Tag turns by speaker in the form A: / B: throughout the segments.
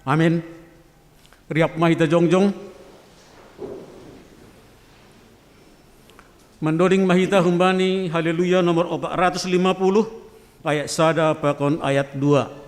A: Amin. Riap mahita jongjong. Mendoring mahita humbani haleluya nomor 450 ayat sada pakon ayat 2.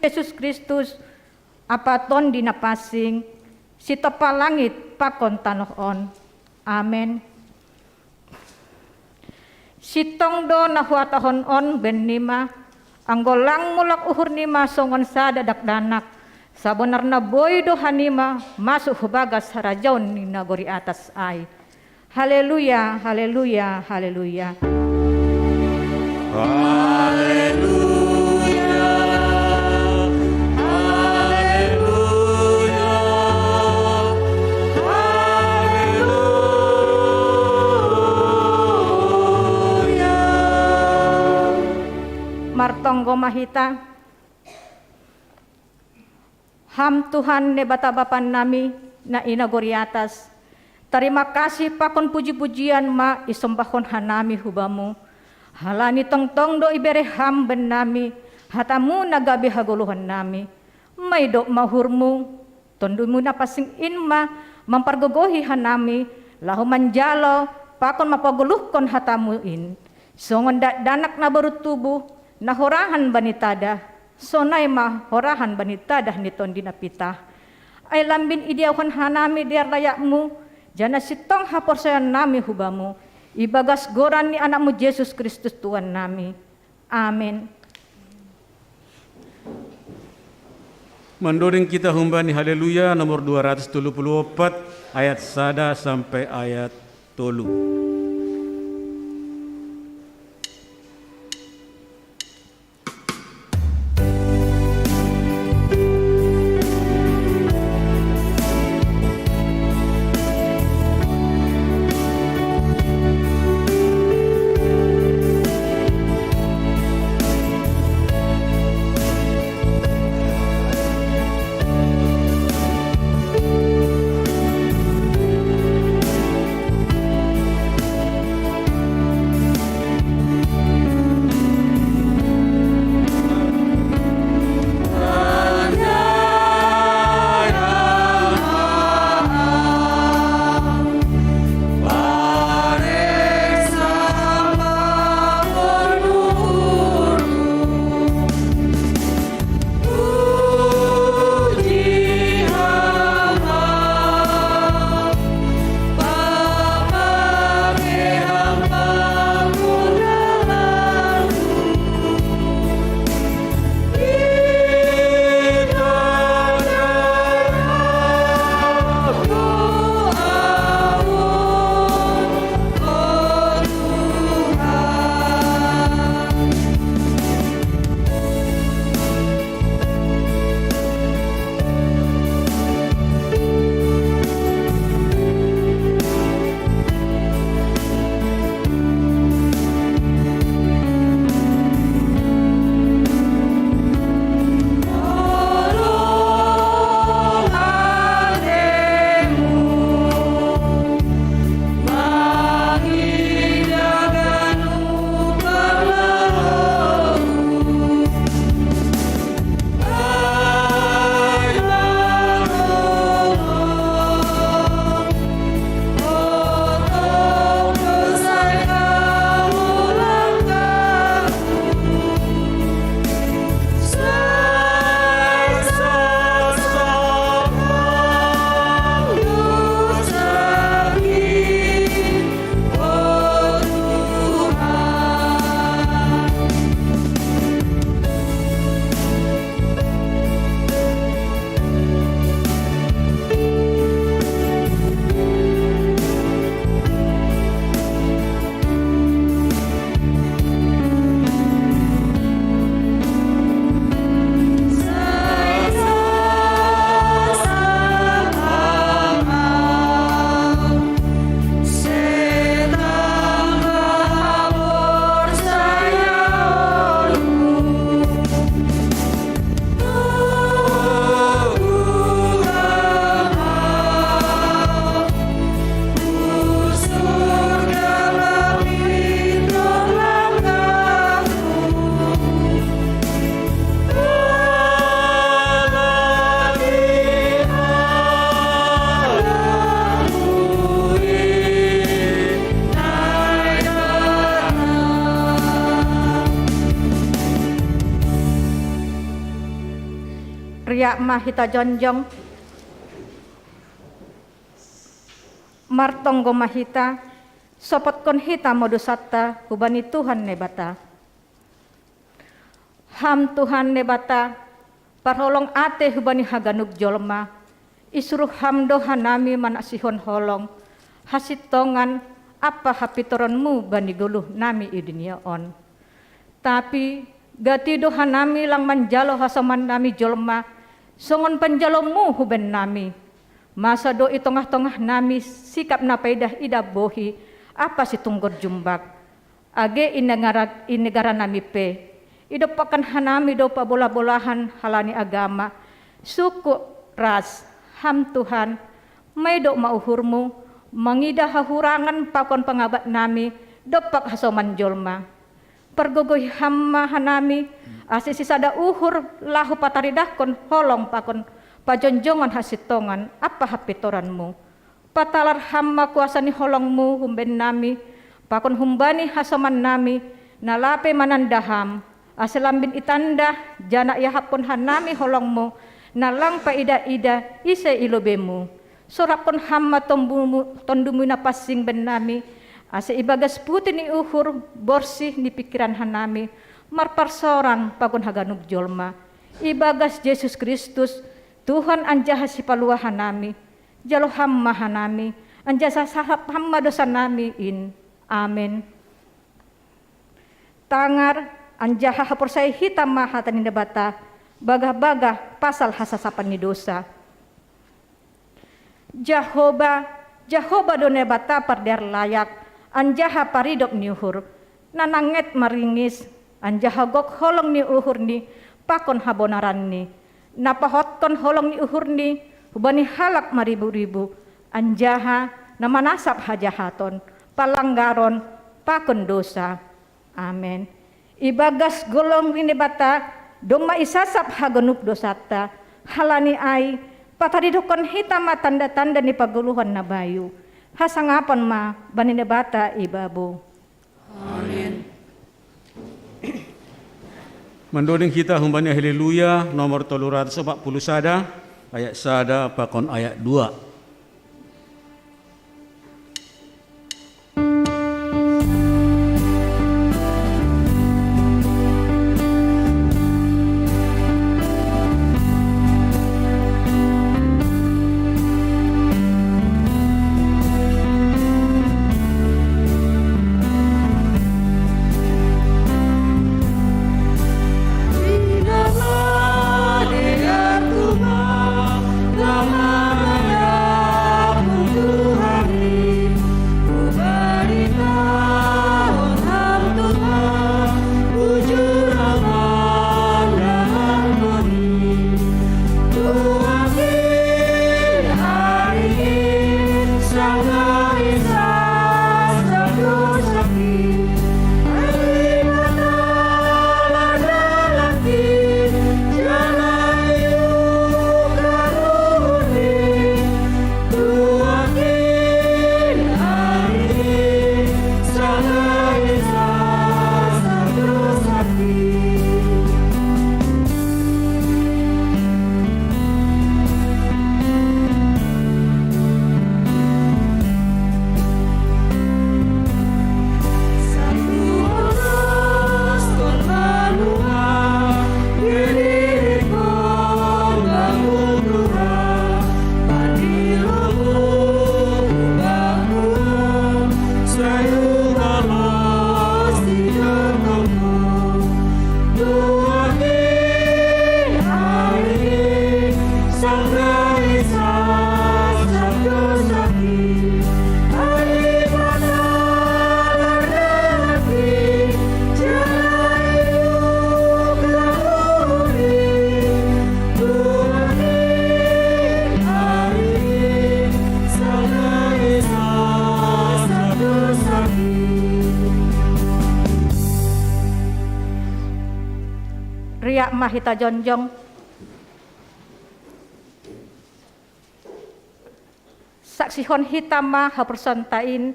B: Yesus Kristus apaton dinapasing si tepa langit pakon tanohon. Amen. Sitong do nahuatahon on ben nima anggolang mulak uhur nima songon sada dakdanak sabonarna boy do hanima masuk hubagas harajaon ni nagori atas ay. Haleluya, haleluya, haleluya.
A: Haleluya.
B: Martonggo mahita ham Tuhan ne bata bapan nami na inagori atas. Terima kasih pakon puji-pujian ma isombahon hanami hubamu. Halani tongtong do ibere ham ben nami hatamu nagabi haguluhan nami. May do mahurmu tondumu na pasing inma mampargogohi hanami lahu manjalo pakon mapaguluhkon hatamu in. Songon danak na baru tubuh nahorahan banitada, sonay ma horahan banitada niton dinapita. Ay lambin idiawan hanami diar layakmu, jana sitong haporsayan nami hubamu, ibagas goran ni anakmu Yesus Kristus Tuhan nami. Amin.
A: Mendoring kita humbani haleluya nomor 274 ayat sada sampai ayat 3.
B: Riak mahita jonjong martonggo mahita sopot kon hita modusata hubani Tuhan nebata. Ham Tuhan nebata parholong ate hubani haganuk jolma isuruh ham doha nami manasihon holong hasitongan apa hapitoronmu bani guluh nami idunia on. Tapi gati doha nami lang manjalo hasaman nami jolma songon panjalomu huben nami. Masa do itongah-tongah nami sikap napaidah ida bohi apa si tunggor jumbak. Age inegara nami pe. Idopakan hanami do pabola-bolahan halani agama. Suku ras ham Tuhan may do mauhurmu mangida hahurangan pakon pangabat nami dopak hasoman jolma. Pergogoy hamma hanami asisi sada uhur lahu pataridah kon holong pakon pajonjongan hasitongan apa hapitoranmu. Patalar hamma kuasa ni holongmu humben nami pakon humbani hasoman nami nalape manandaham aselambin itanda jana yahapon hanami holongmu nalang paida-ida ise ilobemu. Sorakon hamma tondumu na pasing ben nami ase ibagas putih ni uhur borsih ni pikiran hanami marparsorang pakon haganuk jolma. Ibagas Yesus Kristus Tuhan anjaha si paluahan nami, jalo hamma hanami, anjasa sahap hamma dosa nami in. Amen. Tangar anjaha haporsay hitam mahatan ni bata, bagah-bagah pasal hasasapan ni dosa. Jahoba done bata parder layak, anjaha paridok ni uhur, nananget maringis, anjaha gok holong ni uhur ni, pakon habonaran ni. Napahotkon holong ni uhur ni hubani halak maribu-ribu anjaha namanasap hajahaton palanggaron pakon dosa. Amen. Ibagas golong ini bata dong maisasap haganuk dosata halani ay pataridokon hitama tanda-tanda ni paguluhan na bayu hasangapan ma banine bata ibabo.
C: Amen.
A: Mendoding kita humbani haleluya nomor 340 sada ayat sada pakon ayat 2.
B: Riak mahita jonjong saksihon hitama hapersontain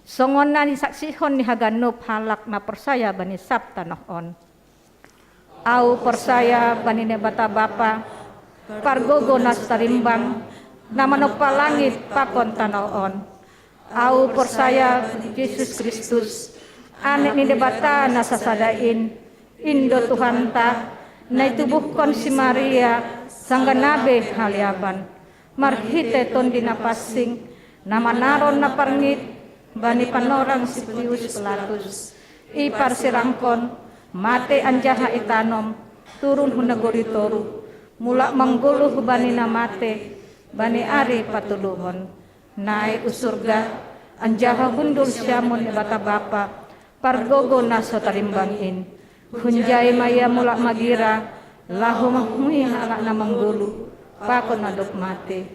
B: songona ni saksihon ni haganup halak na persaya bani sabta nohon au persaya bani nebata bapa pargogo nas tarimbang, namano palangit pakon tanaon. Au persaya Yesus Kristus, anak ni debata nasasadain, Indo Tuhan ta, na itubuhkon si Maria, sangga nabe haliaban, marhite ton dinapasing, nama naron na parngit, bani panorang si Pius Pilatus, ipar sirangkon, mate anjaha itanom, turun hunagoritoru, mula mangguluh bani na mate, bani ari patuluhon, nae usurga, anjaha hundul syamon ni bata bapa, pargogo naso tarimbangin, hunjai maya mula magira, lahu mahmui halak na manggulu, pakon nadok mate.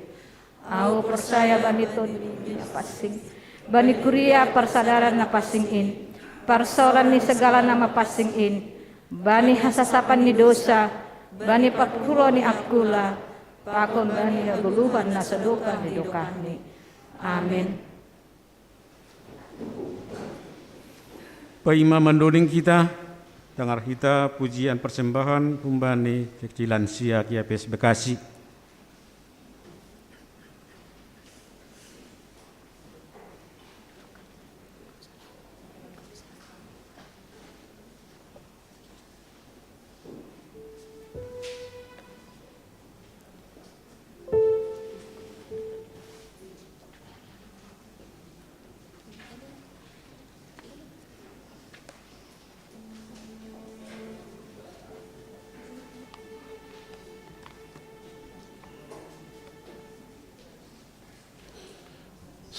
B: Au persaya bani ton na pasing, bani kuria persadaran na pasingin, parsoran ni segala nama pasingin, bani hasasapan ni dosa, bani pakulo ni akula, pakon bani naguluhan na sadukan ni dukani. Amin.
A: Pak Imam mendoding kita, dengar kita pujian persembahan humbani kecilan sia KPS Bekasi.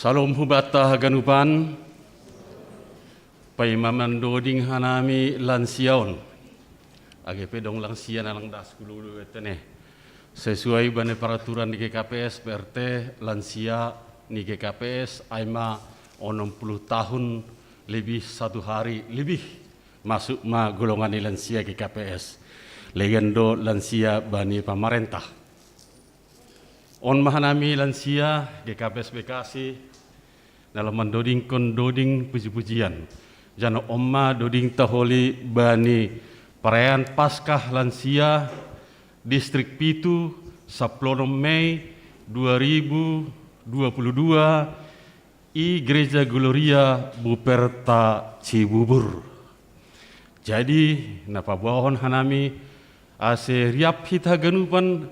D: Salam hubata haganupan, paimaman doding hanami lansiaon, age pedong lansia nalang das kululu etene, sesuai bane peraturan di GKPS PRT lansia di GKPS aima 60 tahun lebih 1 hari lebih masuk ma golongan lansia GKPS, legendo lansia bani pamarentah. On mahanami lansia GKPS Bekasi dalam mendoding kondoding puji-pujian. Jano omma doding taholi bani perayaan Paskah lansia Distrik Pitu 10 Mei 2022 i Gereja Gloria Buperta Cibubur. Jadi napa bawon hanami ase riap hita ganupan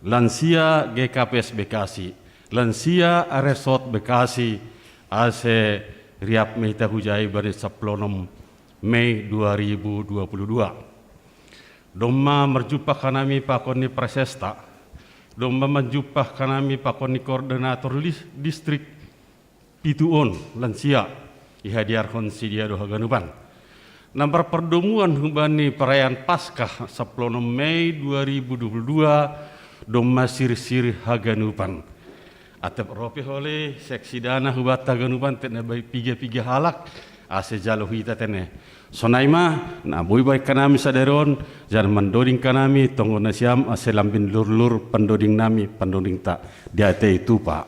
D: lansia GKPS Bekasi, lansia Resort Bekasi, ase riap mehita hujai bari 10 Mei 2022. Domma merjumpa kanami pakoni presesta, domma menjumpa kanami pakoni koordinator distrik Pituon lansia ihadiar konsidia doha ganupan. Nomor pertemuan hubani perayaan Paskah 10 Mei 2022 domma sir-sir haganupan. Atap rope hole seksi dana hubat haganupan tena bai piga-piga halak ase jalo hita tene. Sonaima na bui bai kanami sadaron jan mandoding kanami tongo nasiam ase lambin lur-lur pendoding nami pendoding tak diate itu Pak.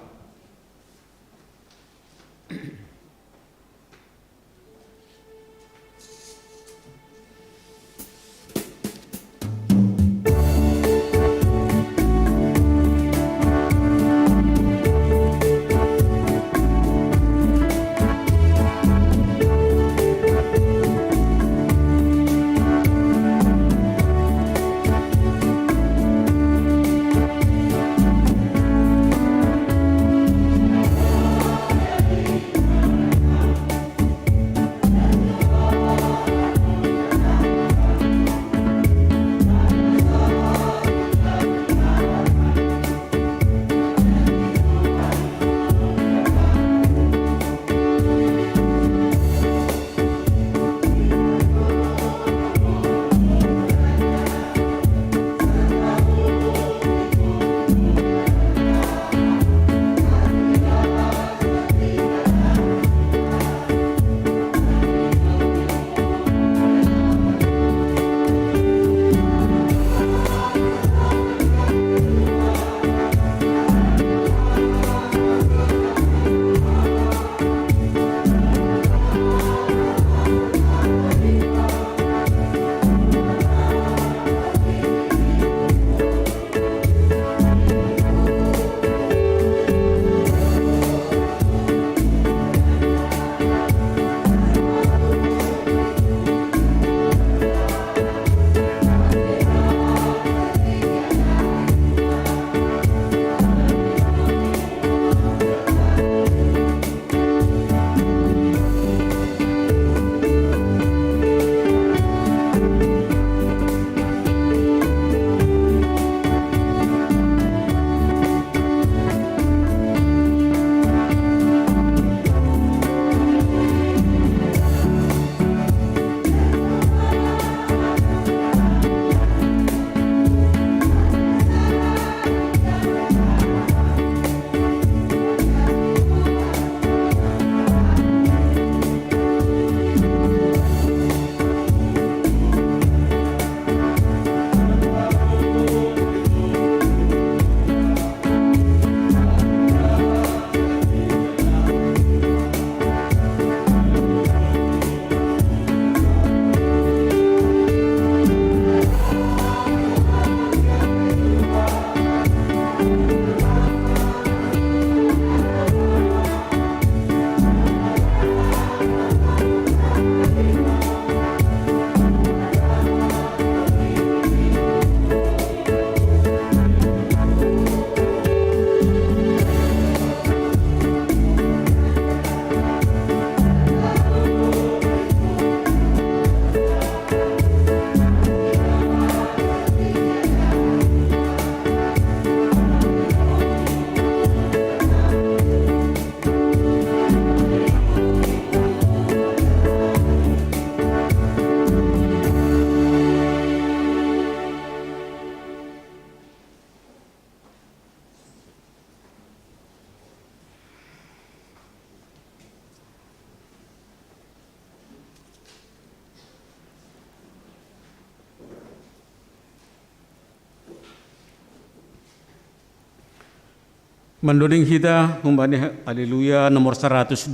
A: Menduding kita umbani haleluya nomor 102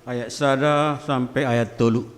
A: ayat 1 sampai ayat 3.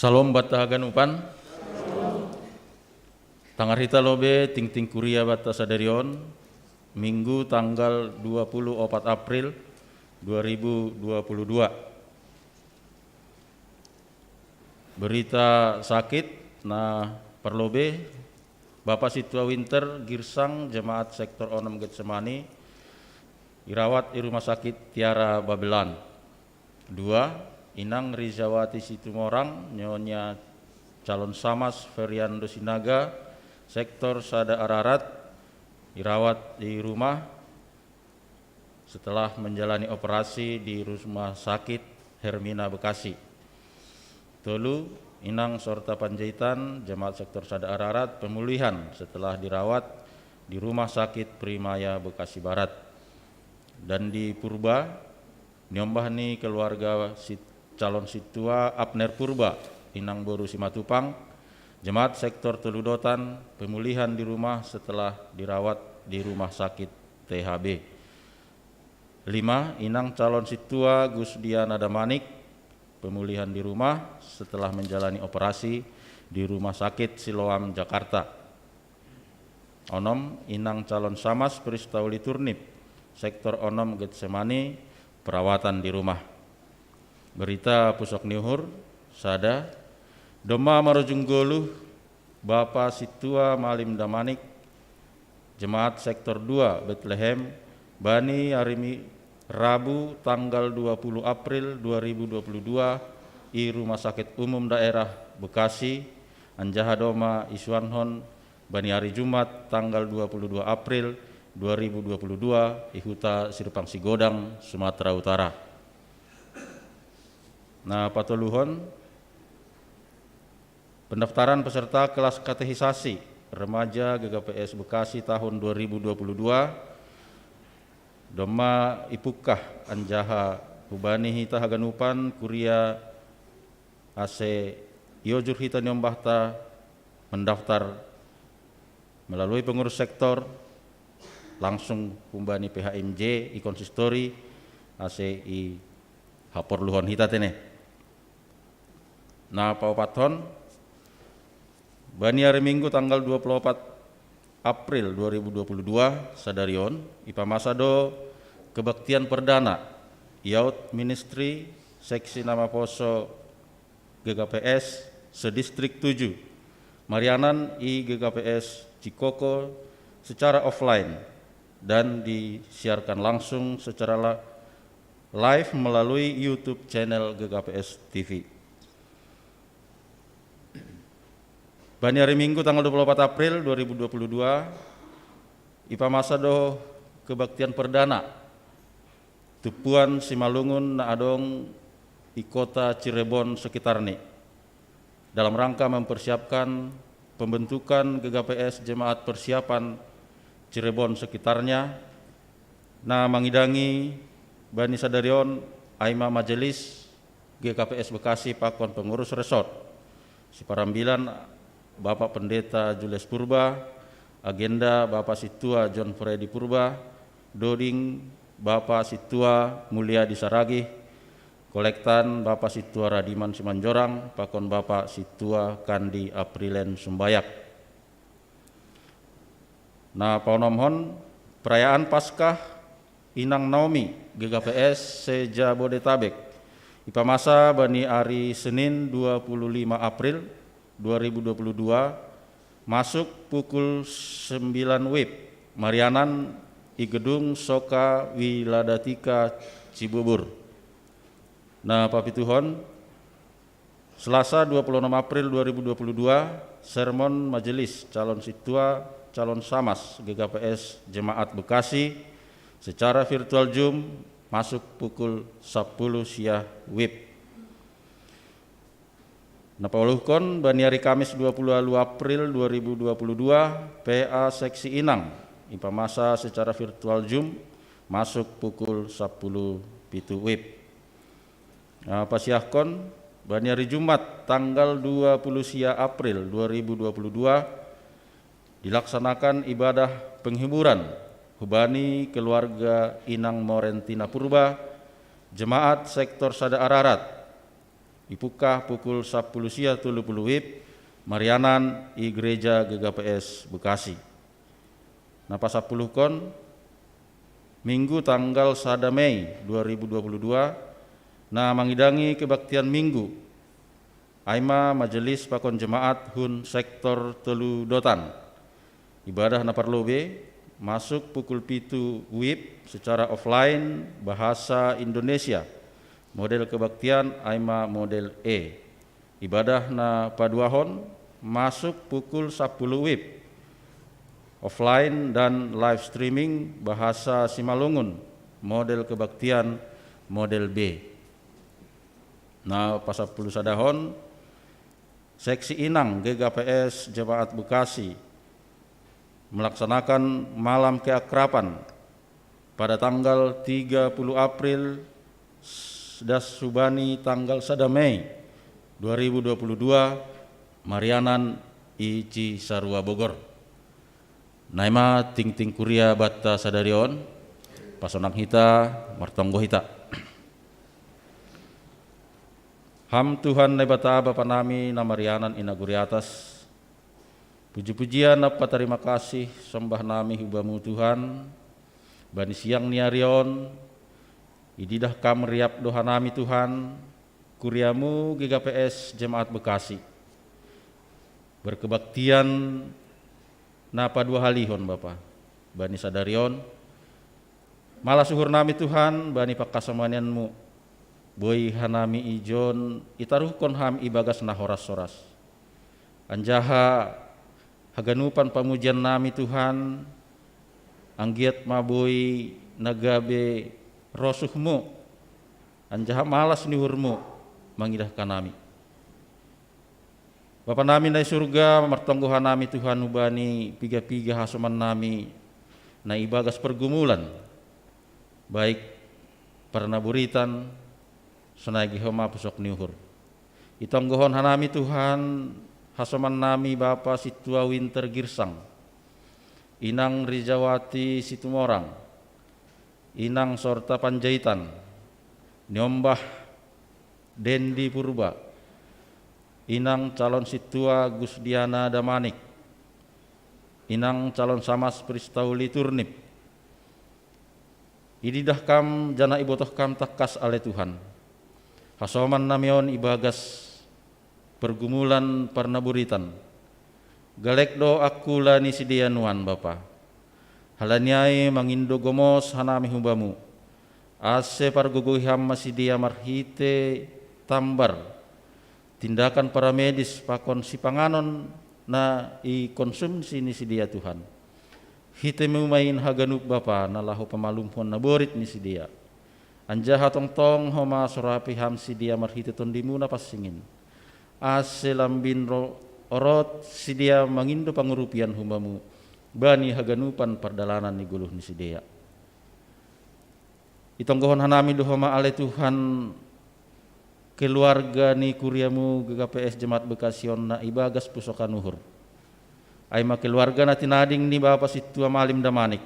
C: Salam bata hagan upan. Tangar hita lobe ting kuria bata sadarion. Minggu tanggal 24 April 2022. Berita sakit na perlobe Bapak Situa Winter Girsang Jemaat Sektor Onom Getsemani dirawat di Rumah Sakit Tiara Babelan. 2. Inang Rizawati Situmorang, Nyonya Calon Samas Feriando Sinaga, Sektor Sada Ararat, dirawat di rumah setelah menjalani operasi di Rumah Sakit Hermina Bekasi. 3. Inang Sorta Panjaitan, Jemaat Sektor Sada Ararat, pemulihan setelah dirawat di Rumah Sakit Primaya Bekasi Barat. Dan di Purba, nyombahni keluarga Calon Situa Abner Purba, Inang Boru Simatupang, Jemaat Sektor Teludotan, pemulihan di rumah setelah dirawat di Rumah Sakit THB. 5. Inang Calon Situa Gusdiana Damanik, pemulihan di rumah setelah menjalani operasi di Rumah Sakit Siloam Jakarta. 6. Inang Calon Samas Pristauli Turnip, Sektor Onom Getsemani, perawatan di rumah. Berita Pusok Niuhur, Sada, Doma Marojunggoluh, Bapak Situa Malim Damanik, Jemaat Sektor 2 Bethlehem, Bani Arimi Rabu tanggal 20 April 2022 di Rumah Sakit Umum Daerah Bekasi, Anjaha Doma Iswanhon, Bani Hari Jumat tanggal 22 April 2022 di Huta Sirpang Sigodang, Sumatera Utara. Nah, patoluhon Pendaftaran peserta kelas katehisasi remaja GKPS Bekasi tahun 2022 Doma Ipukah Anjaha Hubani Hita Haganupan Kuria AC Yojur Hita Nyombahta mendaftar melalui pengurus sektor langsung Humbani PHMJ Konsistori ACI Hapor Luhon Hita tene. Nah paupaton Bani hari Minggu tanggal 24 April 2022 sadarion Ipamasado kebaktian perdana Youth Ministry Seksi Nama Poso GKPS Sedistrik 7 Marianan I GKPS Cikoko secara offline dan disiarkan langsung secara live melalui YouTube channel GKPS TV. Bani hari Minggu tanggal 24 April 2022 Ipamasado kebaktian perdana Tupuan Simalungun Naadong di kota Cirebon sekitarnya dalam rangka mempersiapkan pembentukan GKPS Jemaat Persiapan Cirebon sekitarnya na mangidangi Bani sadarion Aima Majelis GKPS Bekasi Pakon Pengurus Resort Siparambilan Bapak Pendeta Julius Purba, agenda Bapak Situa John Freddy Purba, Doding Bapak Situa Mulia Disaragi, kolektan Bapak Situa Radiman Simanjorang, Pakon Bapak Situa Kandi Aprilen Sumbayak. Nah, paunomhon perayaan Paskah Inang Naomi GKPS Seja Bodetabek Ipamasa Bani Ari Senin 25 April 2022 masuk pukul 9 WIB Marianan di gedung Soka Wiladatika Cibubur. Nah, Papituhon Selasa 26 April 2022 sermon majelis calon situa calon samas GKPS Jemaat Bekasi secara virtual Zoom masuk pukul 10 siang WIB. Napauluhkon Bani hari Kamis 20 April 2022 PA Seksi Inang Ipamasa secara virtual Zoom masuk pukul 10 pitu WIB. Nah, pasiahkon Bani hari Jumat tanggal 20 siang April 2022 dilaksanakan ibadah penghiburan Hubani keluarga Inang Morentina Purba Jemaat Sektor Sada Ararat Ipukah pukul 10 siang 30 WIB Marianan I Gereja GKPS Bekasi. Napa 10 kon Minggu tanggal 1 Mei 2022 nah mangidangi kebaktian Minggu Aima Majelis Pakon Jemaat Hun Sektor Telu Dotan ibadah naparlobe masuk pukul 7 WIB secara offline bahasa Indonesia model kebaktian Aima model E. Ibadah na paduahon masuk pukul 10 WIB. Offline dan live streaming bahasa Simalungun model kebaktian model B. Nah, pas 10 sadahon Seksi Inang GKPS Jemaat Bekasi melaksanakan malam keakraban pada tanggal 30 April Das Subani tanggal 1 Mei 2022 Marianan I Sarua Bogor. Naima ting kuria batta sadarion pasonang hita martonggo hita. Ham Tuhan nebata Bapa nami na Marianan inaguri atas. Puji-pujian apa terima kasih sembah nami hibamu Tuhan. Bani siang niarion ididah kam riap doha nami Tuhan, kuriamu GKPS Jemaat Bekasi. Berkebaktian napa dua halihon Bapa. Bani sadarion, malah suhur nami Tuhan, bani pakasamanianmu, boy hanami ijon, itaruhkon ham ibagas na horas-horas. Anjaha haganupan pamujian nami Tuhan, anggiat maboy nagabe rosuhmu, anjaha malas niurmu mangidahkan nami. Bapa nami na surga, martonggohan nami Tuhan ubani piga-piga hasoman nami na ibagas pergumulan, baik parnaburitan, sunagi homa pusok niuhur. Itonggohon hanami Tuhan, hasoman nami Bapa situa Winter Girsang, Inang Rijawati Situmorang, Inang Sorta Panjaitan, Nyombah Dendi Purba, Inang calon situa Gusdiana Damanik, Inang calon Samas Pristauli Turnip. Ididah kam jana ibotoh kam takas ale Tuhan. Hasoman namion ibagas pergumulan parnaburitan. Galek do aku lani sidianuan Bapa. Halanyai mangindo gomos hanami humbamu. Ase parguguham masidia marhite tambar. Tindakan para medis pakon si panganon na i-konsumsi ni si dia Tuhan. Hite mumain haganup Bapa na lahu pamalumpon na borit ni si dia. Anja hatong-tong homa surapi ham si dia marhite tondimu na pasingin. Ase lambin orot si dia mangindo pangurupian humbamu. Bani haganupan pardalanan ni guluh ni si dia. Itonggohon hanami duhoma ale Tuhan keluarga ni kuriamu GKPS Jemaat Bekasion na ibagas pusokan uhur. Ay keluarga na tinading ni Bapa situa Malim Damanik.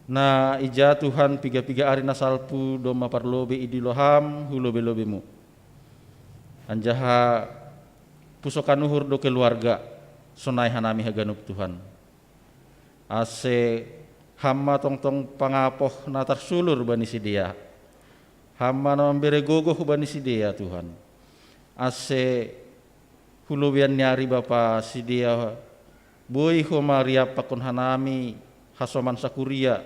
C: Na ija Tuhan piga-piga ari na salpu do maparlobe idiloham hulobe-lobemu. Anjaha pusokan uhur do keluarga sonai hanami haganup Tuhan. Ase hamma tong-tong pangapoh na tarsulur bani si dia. Hamba na memberi gogoh bani si dia Tuhan. Ase hulubian nyari Bapa si dia boy homaria pakon hanami hasoman sakuria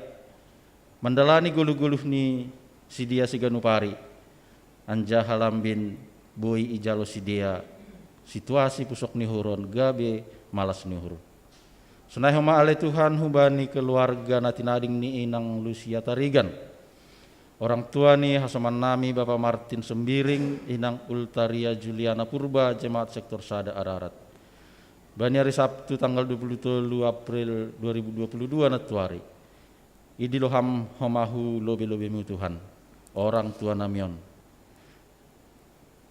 C: mandalani guluh-guluh ni si dia si ganupari. Anja halambin boy ijalo si dia situasi pusok nihuron gabe malas nihur. Sunai homa ale Tuhan hubani keluarga na tinading ni Inang Lucia Tarigan. Orang tua ni hasoman nami Bapak Martin Sembiring, Inang Ultaria Juliana Purba, Jemaat Sektor Sada Ararat. Bani hari Sabtu tanggal 23 April 2022 natuari. Idi loham homahu lobe-lobemu Tuhan, orang tua namion.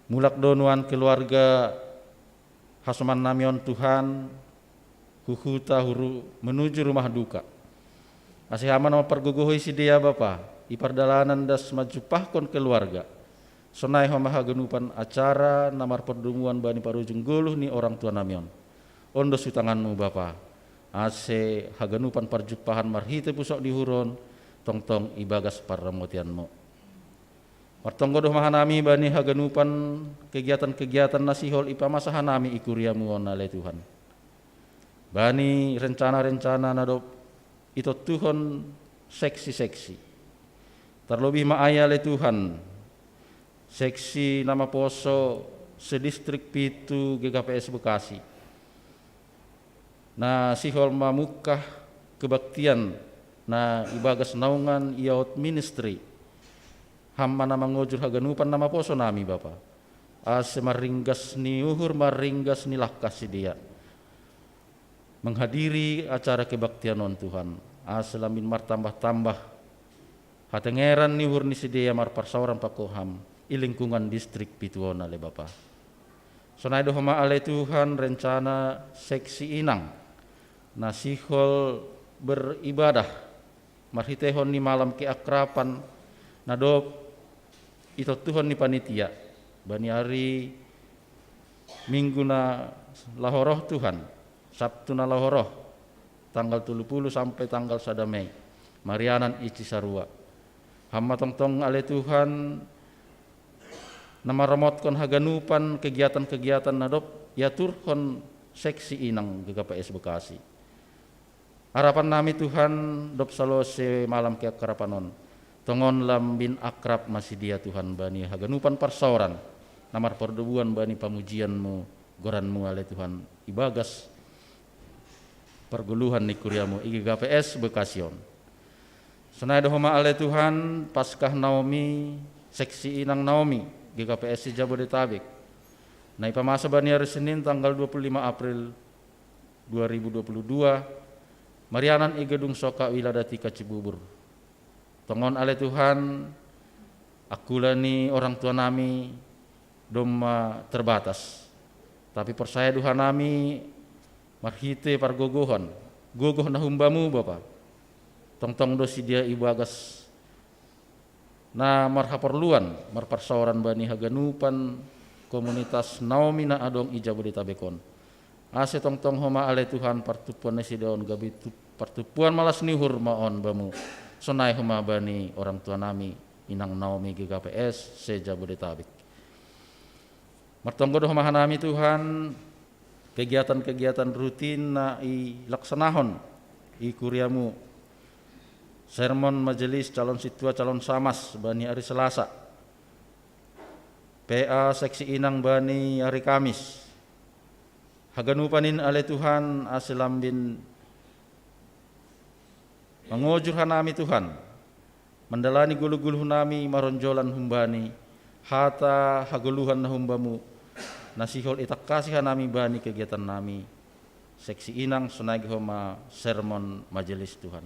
C: Mulak donuan keluarga hasoman namion Tuhan, huhuta huru menuju rumah duka. Asih aman memperguguhi si dia Bapa. Ipardalanan das majupahkon keluarga. Sonai homaha genupan acara namar perdumuan bani parujung guluh ni orang tua namion. Ondo sutanganmu Bapa. Ase haganupan parjupahan marhite pusok dihuron tong-tong ibagas paramotianmu. Martonggo doh mahanami bani haganupan kegiatan-kegiatan nasihol ipamasahan nami ikuriamu onale Tuhan. Bani rencana-rencana nadop ito Tuhan seksi-seksi. Terlebih maaya le Tuhan, seksi nama poso sedistrik pitu GKPS Bekasi. Na sihol mamukah kebaktian na ibagas naungan iaut ministry. Hamma nama ngojur haganupan nama poso nami Bapa. Ase maringgas ni uhur maringgas ni lakas si dia. Menghadiri acara kebaktian on Tuhan. Ase lamin martambah-tambah hatengeran ni hurni sidia mar parsauran pakoham i lingkungan distrik Pituona le Bapa. Sonai do homa ale Tuhan rencana seksi Inang nasihol beribadah marhitehon ni malam keakrapan nadop ito Tuhan ni panitia bani hari minggu na lahoroh Tuhan Sabtu na lahoroh tanggal 30 sampai tanggal 1 Mei Marianan Ici Sarua. Hamba tong-tong ale Tuhan nama remotkon haganupan kegiatan-kegiatan nadop yaturkon seksi Inang GKPS Bekasi. Harapan nami Tuhan dop salose malam keakrapanon. Tongon lambin akrab masih dia Tuhan bani haganupan parsauran. Namar perdubuan bani pamujianmu goranmu ale Tuhan ibagas perguluhan ni kuriamu GKPS Bekasion. Senai dohoma ale Tuhan Paskah Naomi seksi Inang Naomi GKPS Jabodetabek Na ipamasa bani hari Senin tanggal 25 April 2022 marianan i gedung Soka Wiladati ka Cibubur. Tongon ale Tuhan akulani orang tua nami doma terbatas. Tapi percaya Tuhan nami marhite pargogohon. Gogoh na humbamu Bapa. Tong-tong dosi dia ibagas na marhaperluan marparsauran bani haganupan komunitas Naomi na adong ija Bodetabekon. Ase tong-tong homa ale Tuhan partupuan nesi daun gabi partupuan malas nihur maon bamu. Sonai homa bani orang tua nami inang Naomi GKPS seja Bodetabek. Martonggo homa hanami Tuhan kegiatan-kegiatan rutin na ilaksanahon i kuriamu. Sermon majelis calon situa calon samas bani hari Selasa. PA seksi inang bani hari Kamis. Haganupanin ale Tuhan asilambin mangojur hanami Tuhan. Mendalani gulu-gulu nami maronjolan humbani. Hata haguluhan na humbamu. Nasihol itak kasih hanami bani kegiatan nami. Seksi inang sunagi homa sermon majelis Tuhan.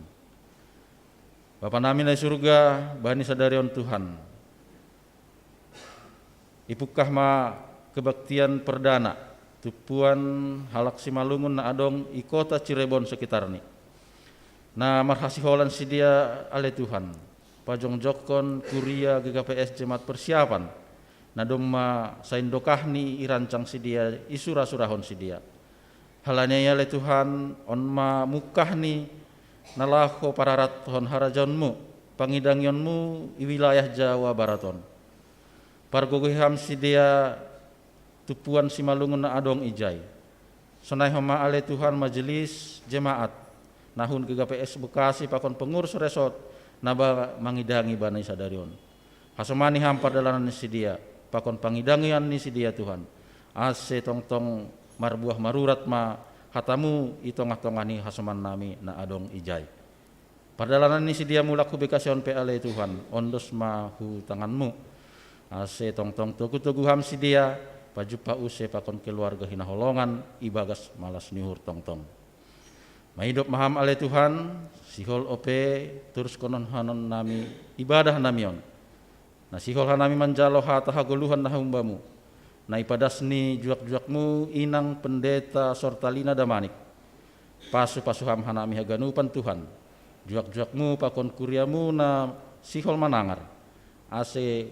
C: Bapa nami na surga bani sadarion Tuhan. Ipukah ma kebaktian perdana tupuan halak simalungun na adong i kota Cirebon sekitar ni. Na marhasiholan si dia ale Tuhan. Pajong jokon kuria GKPS Jemaat persiapan. Na domma saindokah ni irancang si dia isura-surahon si dia. Halanya ya ale Tuhan on ma mukah ni nalaho pararat hon harajonmu pangidangyonmu i wilayah Jawa Baraton. Pargogoham si dia tupuan simalungun na adong ijay. Sonai homa ale Tuhan majelis jemaat nahun GKPS Bekasi pakon pengurus resort naba mangidangi banai sadarion. Hasomani hampar dalanan ni si dia pakon pangidangian ni si dia Tuhan. Ase tong-tong marbuah marurat ma hatamu itongah-tongah hasoman nami na adong ijay. Pardalanan ni si dia mulak hubikasion pe ale Tuhan ondos ma hu tanganmu. Ase tong-tong tugu-tuguham si dia pajupa use pakon keluarga hinaholongan ibagas malas nihur tong-tong. Mahidop maham ale Tuhan sihol ope terus konon hanon nami ibadah namion. Na sihol hanami manjalo hata haguluhan na humbamu. Na ipadasni juak-juakmu inang pendeta Sortalina Damanik. Pasu-pasuham hanami haganupan Tuhan. Juak-juakmu pakon kuriamu na sihol manangar. Ase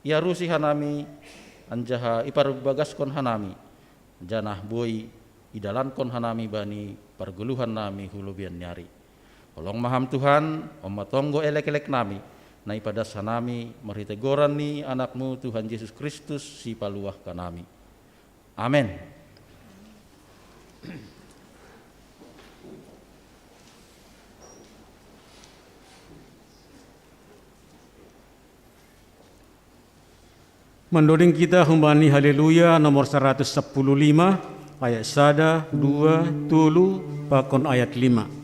C: iarusi hanami anjaha iparubagaskon hanami. Janah boy idalankon hanami bani parguluhan nami hulubian nyari. Olong maham Tuhan, omatonggo elek-elek nami. Na ipadas hanami maritegoran ni anakmu Tuhan Yesus Kristus si paluah kanami. Amin.
A: Mendoding kita humbani haleluya nomor 115 ayat 1, 2, tulu pakon ayat 5.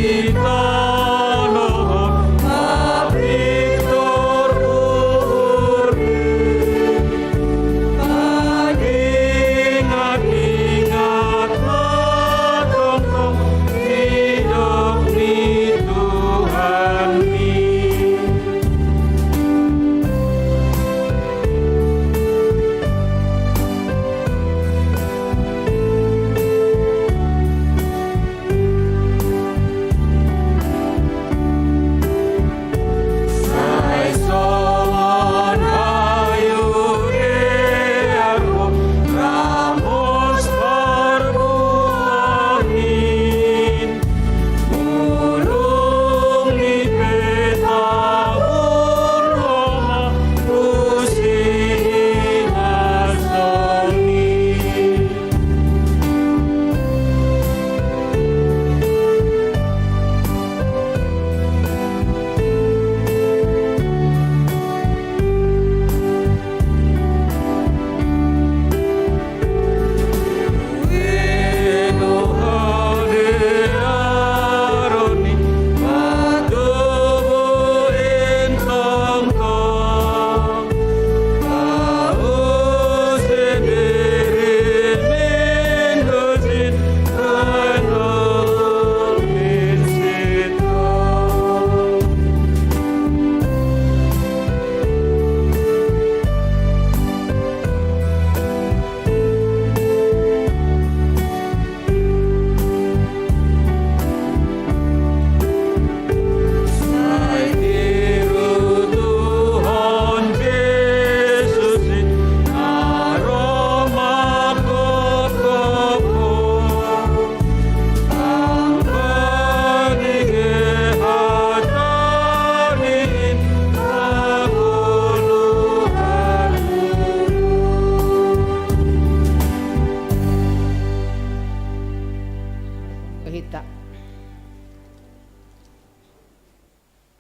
E: Victor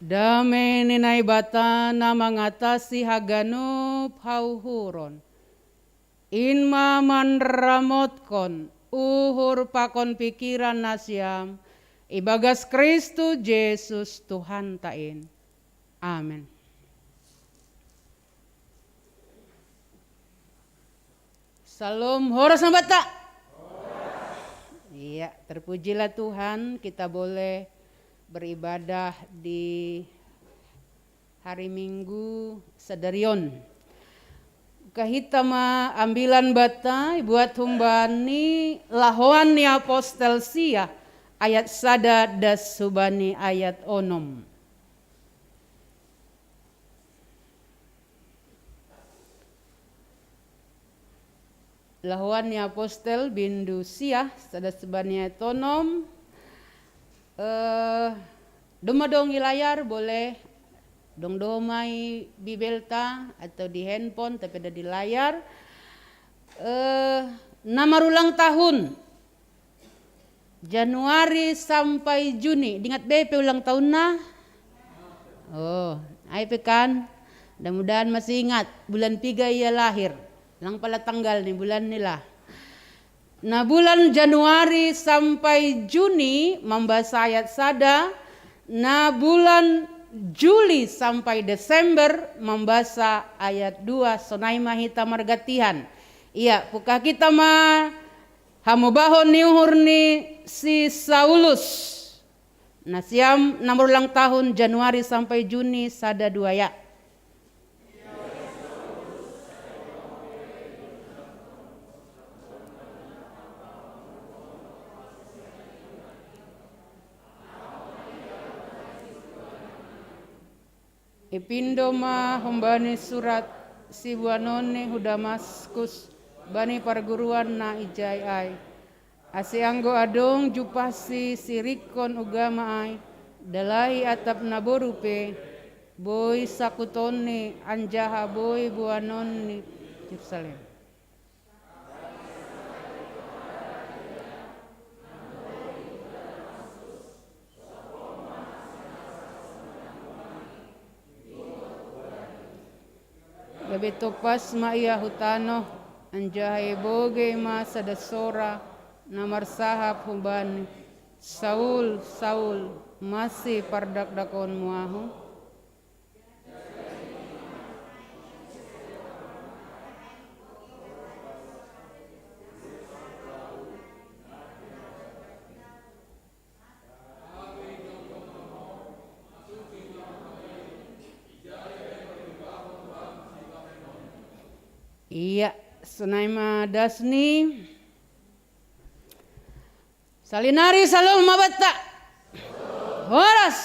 E: Dame ninay bata na mangatasi haganup hauhuron. Inma manramotkon uhur pakon pikiran nasyam. Ibagas Kristus Yesus Tuhan tain. Amin. Salam horas na bata. Iya, terpujilah Tuhan, kita boleh beribadah di hari Minggu Sedarion. Kahita ma ambilan bata buat humbani lahoan ni apostel sia ayat sada das subani ayat onom. Lahuan ni apostel bindu sia sada subani ayat onom. Doma-dong layar boleh dong-domai bibelta atau di handphone tapi ada di layar. Nama ulang tahun Januari sampai Juni. Ingat BP ulang tahun nah? Oh, ay pekan. Mudah-mudahan masih ingat bulan 3 ia lahir. Lang pala tanggal nih bulan nila. Nah bulan Januari sampai Juni membahas ayat sada. Nah bulan Juli sampai Desember membaca ayat 2 sonai mahita margatihan. Iya, puka kita mah hamubahon niuhurni si Saulus. Nah siam nomor ulang tahun Januari sampai Juni sada 2 ya. Ipindo ma hombani surat si buanone hu Damaskus bani perguruan na ijai ai. Asi anggo adong jupasi sirikon ugama ai. Dalai atap naborupe boy sakutone anjaha boy buanone Yerusalem. Gabi topas ma iya hutano anjahe boge ma sadasora namar sahab humban Saul masih pardak-dakon muahu. Iya, Sunaima Dasni. Salinari salom mabata. Horas.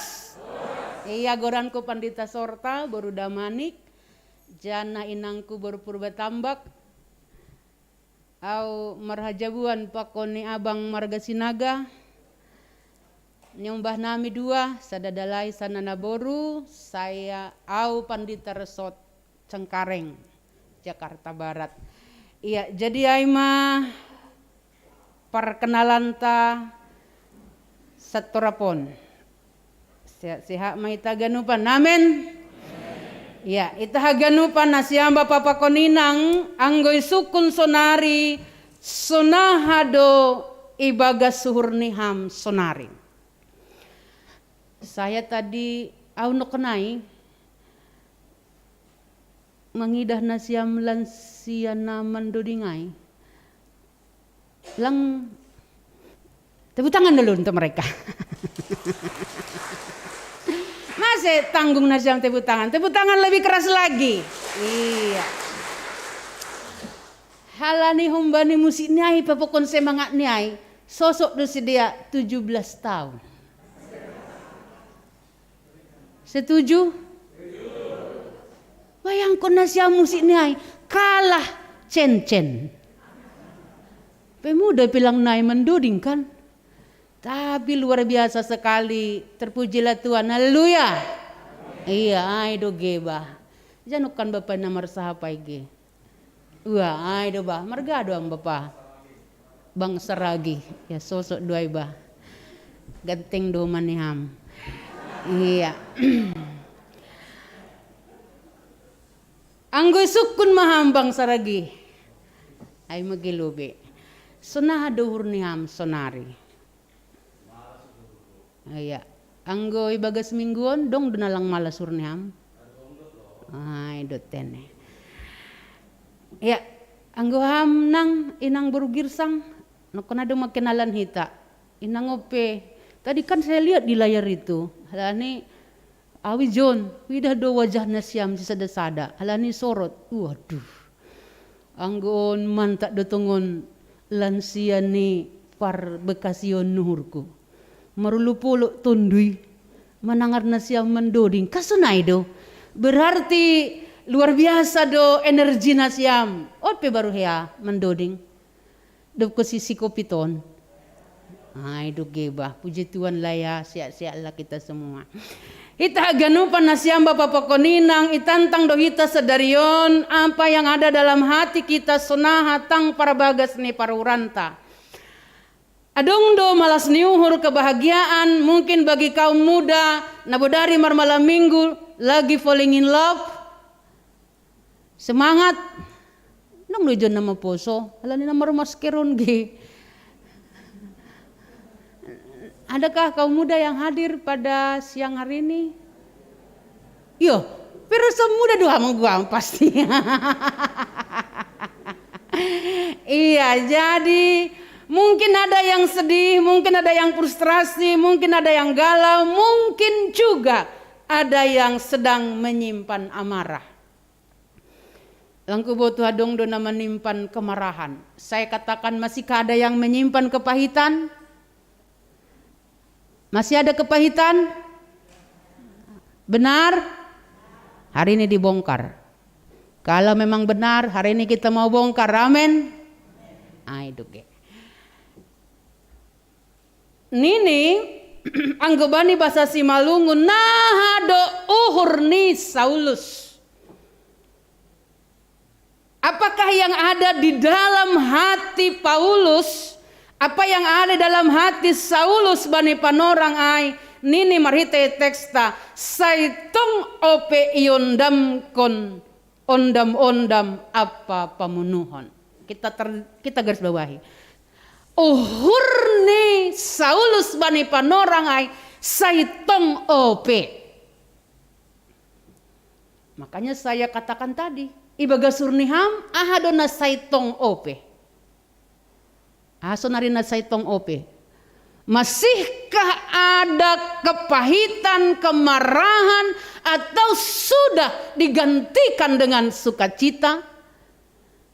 E: Iya goranku Pandita Sorta baru damanik. Jana inangku baru purba tambak. Au marhajabuan pakoni abang marga sinaga. Nyombah nami 2 sadadalai sanana boru. Saya au Pandita Resot Cengkareng. Jakarta Barat. Iya, jadi aima perkenalan ta satorapon. Sehat maita ganupan. Amen. Iya, ita haganupan nasiamba papa koninang anggoy sukun sonari sonahado ibaga suhurniham sonari. Saya tadi au kenai mangidah nasiam lansia naman dodingai. Lang tepuk tangan dulu untuk mereka. Masih tanggung nasiam tepuk tangan. Tepuk tangan lebih keras lagi. Iya. Halani humbani musik niai papokon semangat niai. Sosok dosi dia 17 tahun. Setuju? Bayangkan nasiam musik niai kalah cen-cen. Pemuda bilang naik menduding kan. Tapi luar biasa sekali. Terpujilah Tuhan. Haleluya. Iya, ai do geba. Janukan Bapak nomor sahapai ge. Wah, ai do bah. Marga doang Bapak. Bang Seragi. Ya sosok dua iba. Ganteng do maniham. Iya. Anggoy sukun mahambang saragi. Ay magilubi. Sonah duhur ni ham sonari. Iya. Anggoy bagas mingguan dong dunalang malasur ni ham. Ay doten. Ya, anggo ham nang inang berugirsang. Nakon ada makenalan hita. Inang ope. Tadi kan saya lihat di layar itu. Halani awi John, widah do wajah nasyam sada-sada. Halani sorot. Waduh. Anggon mantak dotongon lansia ni par bekasion nuhurku. Marulupuluk tundui. Manangar nasyam mendoding. Kasunay do. Berarti luar biasa do energi nasyam. Ope baru hea mendoding. Do ke sisi kopiton. Ay do gebah. Puji Tuhan lah ya. Siap-siap lah kita semua. Ita ganupan nasyam Bapak Pakoninang. Itantang do hita sedarion. Apa yang ada dalam hati kita. Sonahatang para bagas ni para uranta. Adong do malas niuhur kebahagiaan. Mungkin bagi kaum muda. Nabodari malam minggu. Lagi falling in love. Semangat. Nang nujon nama poso. Halani nama maskeron ge. Adakah kaum muda yang hadir pada siang hari ini? Yo, pero muda doa gua pasti. Iya, jadi mungkin ada yang sedih, mungkin ada yang frustrasi, mungkin ada yang galau, mungkin juga ada yang sedang menyimpan amarah. Langku botu hadong do na menyimpan kemarahan. Saya katakan masihkah ada yang menyimpan kepahitan? Masih ada kepahitan? Benar? Hari ini dibongkar. Kalau memang benar, hari ini kita mau bongkar. Amin. Itu ke. Nini anggobani bahasa Simalungu nahado uhur ni Saulus. Apakah yang ada di dalam hati Paulus? Apa yang ada dalam hati Saulus bani panorang ay nini marhite teksta saitong ope iondam kon ondam apa pamunuhon. Kita garis bawahi. Uhur ni Saulus bani panorang ay saitong ope. Makanya saya katakan tadi ibaga surniham ahadona saitong ope. Aso narina saitong ope. Masihkah ada kepahitan, kemarahan atau sudah digantikan dengan sukacita?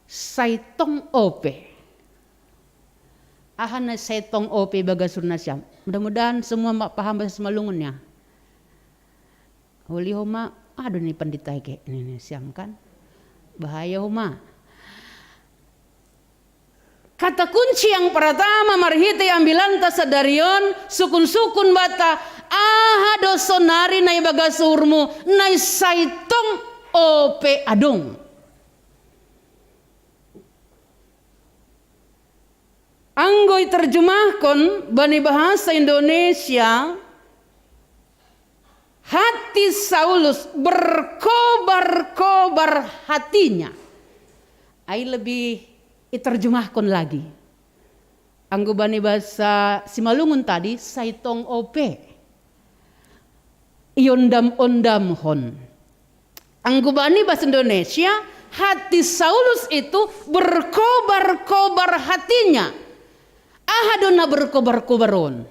E: Saitong ope. Ahana saitong ope baga surnasyam. Mudah-mudahan semua paham bahasa Malungunnya. Uli homa, aduh nih pandita kayak ini siam kan. Bahaya homa. Kata kunci yang pertama marhite ambilanta sadarion sukun-sukun bata ahado sonari nai bagasurmu nai saitong ope adong. Anggoy terjemahkan bani bahasa Indonesia hati Saulus berkobar-kobar hatinya. Ai lebih iterjemahkan lagi. Anggobani bahasa Simalungun tadi saitong ope. Iondam-ondam hon. Anggobani bahasa Indonesia hati Saulus itu berkobar-kobar hatinya. Ahadona berkobar-kobaron.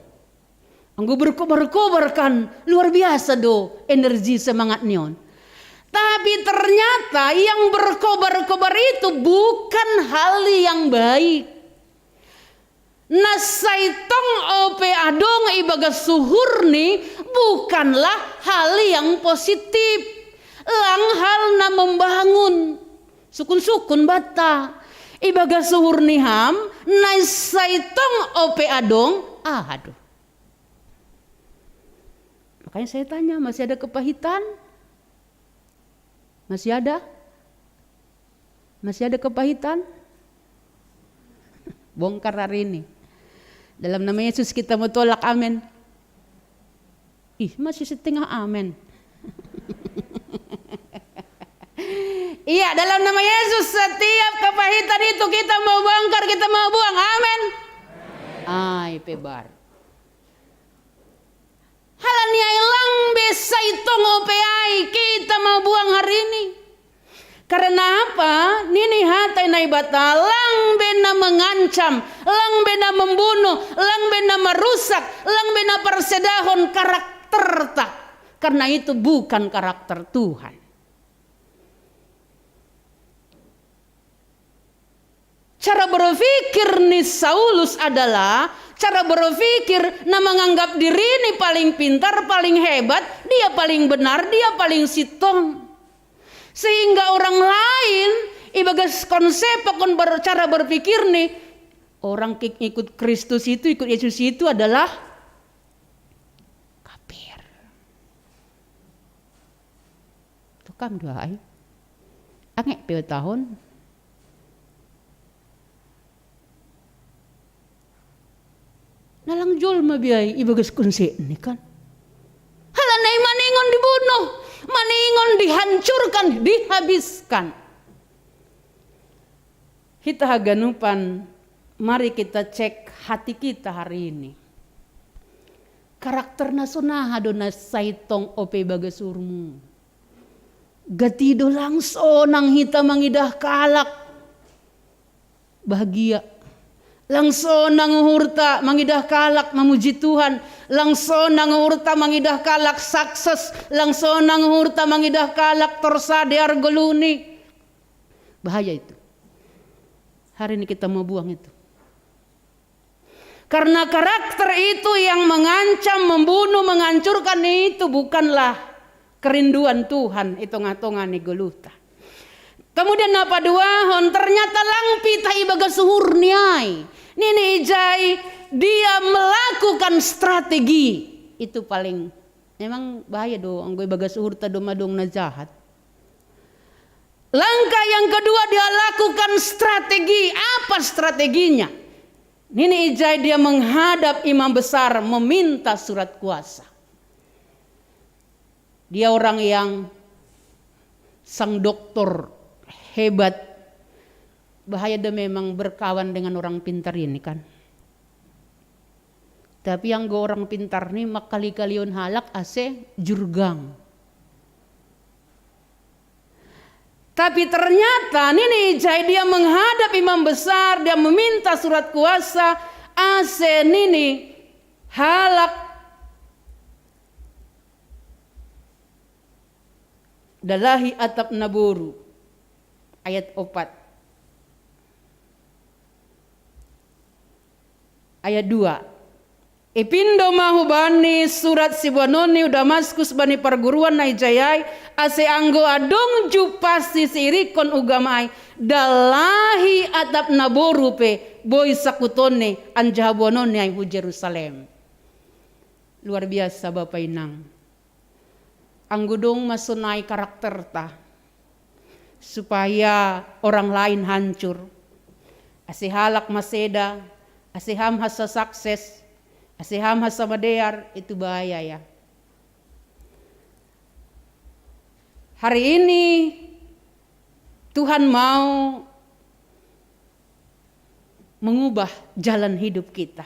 E: Anggo berkobar-kobar kan luar biasa do energi semangat nion. Tapi ternyata yang berkobar-kobar itu bukan hal yang baik. Nasaitong ope adong ibaga suhurni bukanlah hal yang positif. Lang hal na membangun. Sukun-sukun bata. Ibaga suhurni ham nasaitong ope adong aduh. Makanya saya tanya masih ada kepahitan? Masih ada? Masih ada kepahitan? Bongkar hari ini. Dalam nama Yesus kita mau tolak amin. Ih, masih setengah amin. Iya, dalam nama Yesus setiap kepahitan itu kita mau bongkar, kita mau buang. Amin. Ai pebar. Halania ilang bisa itu ngopeai kita mau buang hari ini. Karena apa? Nini hatai naibata lang bena mengancam, lang bena membunuh, lang bena merusak, lang bena persedahon karakter tak. Karena itu bukan karakter Tuhan. Cara berpikir nih Saulus adalah cara berpikir na menganggap diri ini paling pintar, paling hebat, dia paling benar, dia paling sitong. Sehingga orang lain ibagas konsep akon cara berpikir nih orang ikut Kristus itu, ikut Yesus itu adalah kafir. Tukam dua ay. Angek peo tahun. Nalang jol mabiay ibagas konsep ini kan. Halanay maningon dibunuh, maningon dihancurkan, dihabiskan. Kita haganupan, mari kita cek hati kita hari ini. Karakter nasona hadona saitong ope bagasurmu. Gatido langso nang hita mangidah kalak. Bahagia. Langso nang hurta mangidah kalak memuji Tuhan. Langso nang hurta mangidah kalak sukses. Langso nang hurta mangidah kalak torsadear goluni. Bahaya itu. Hari ini kita mau buang itu. Karena karakter itu yang mengancam, membunuh, menghancurkan itu bukanlah kerinduan Tuhan. Itu ngatongan goluta. Kemudian apa dua? Ternyata langpi taibaga suhurniai. Nini ijai dia melakukan strategi. Itu paling memang bahaya doang. Gue baga suhur tadomadong na jahat. Langkah yang kedua dia lakukan strategi. Apa strateginya? Nini ijai dia menghadap imam besar meminta surat kuasa. Dia orang yang sang doktor hebat. Bahaya dia memang berkawan dengan orang pintar ini kan. Tapi yang gue orang pintar nih makali-kalion halak ase jurgang. Tapi ternyata ini jai dia menghadap imam besar, dia meminta surat kuasa, ase nini halak dalahi atap naburu ayat 4. Ayat 2. Ipindo mahubani surat sibuanoni Damaskus bani perguruan naijayai ase anggo adong jupasi sirikon ugamai dalahi atap naboru pe boy sakutone anjahabonone ay hu Jerusalem. Luar biasa Bapak Inang. Anggo dong masunai karakter ta supaya orang lain hancur. Ase halak maseda, ase ham hasa sukses. Asiham hasamadear itu bahaya ya. Hari ini Tuhan mau mengubah jalan hidup kita.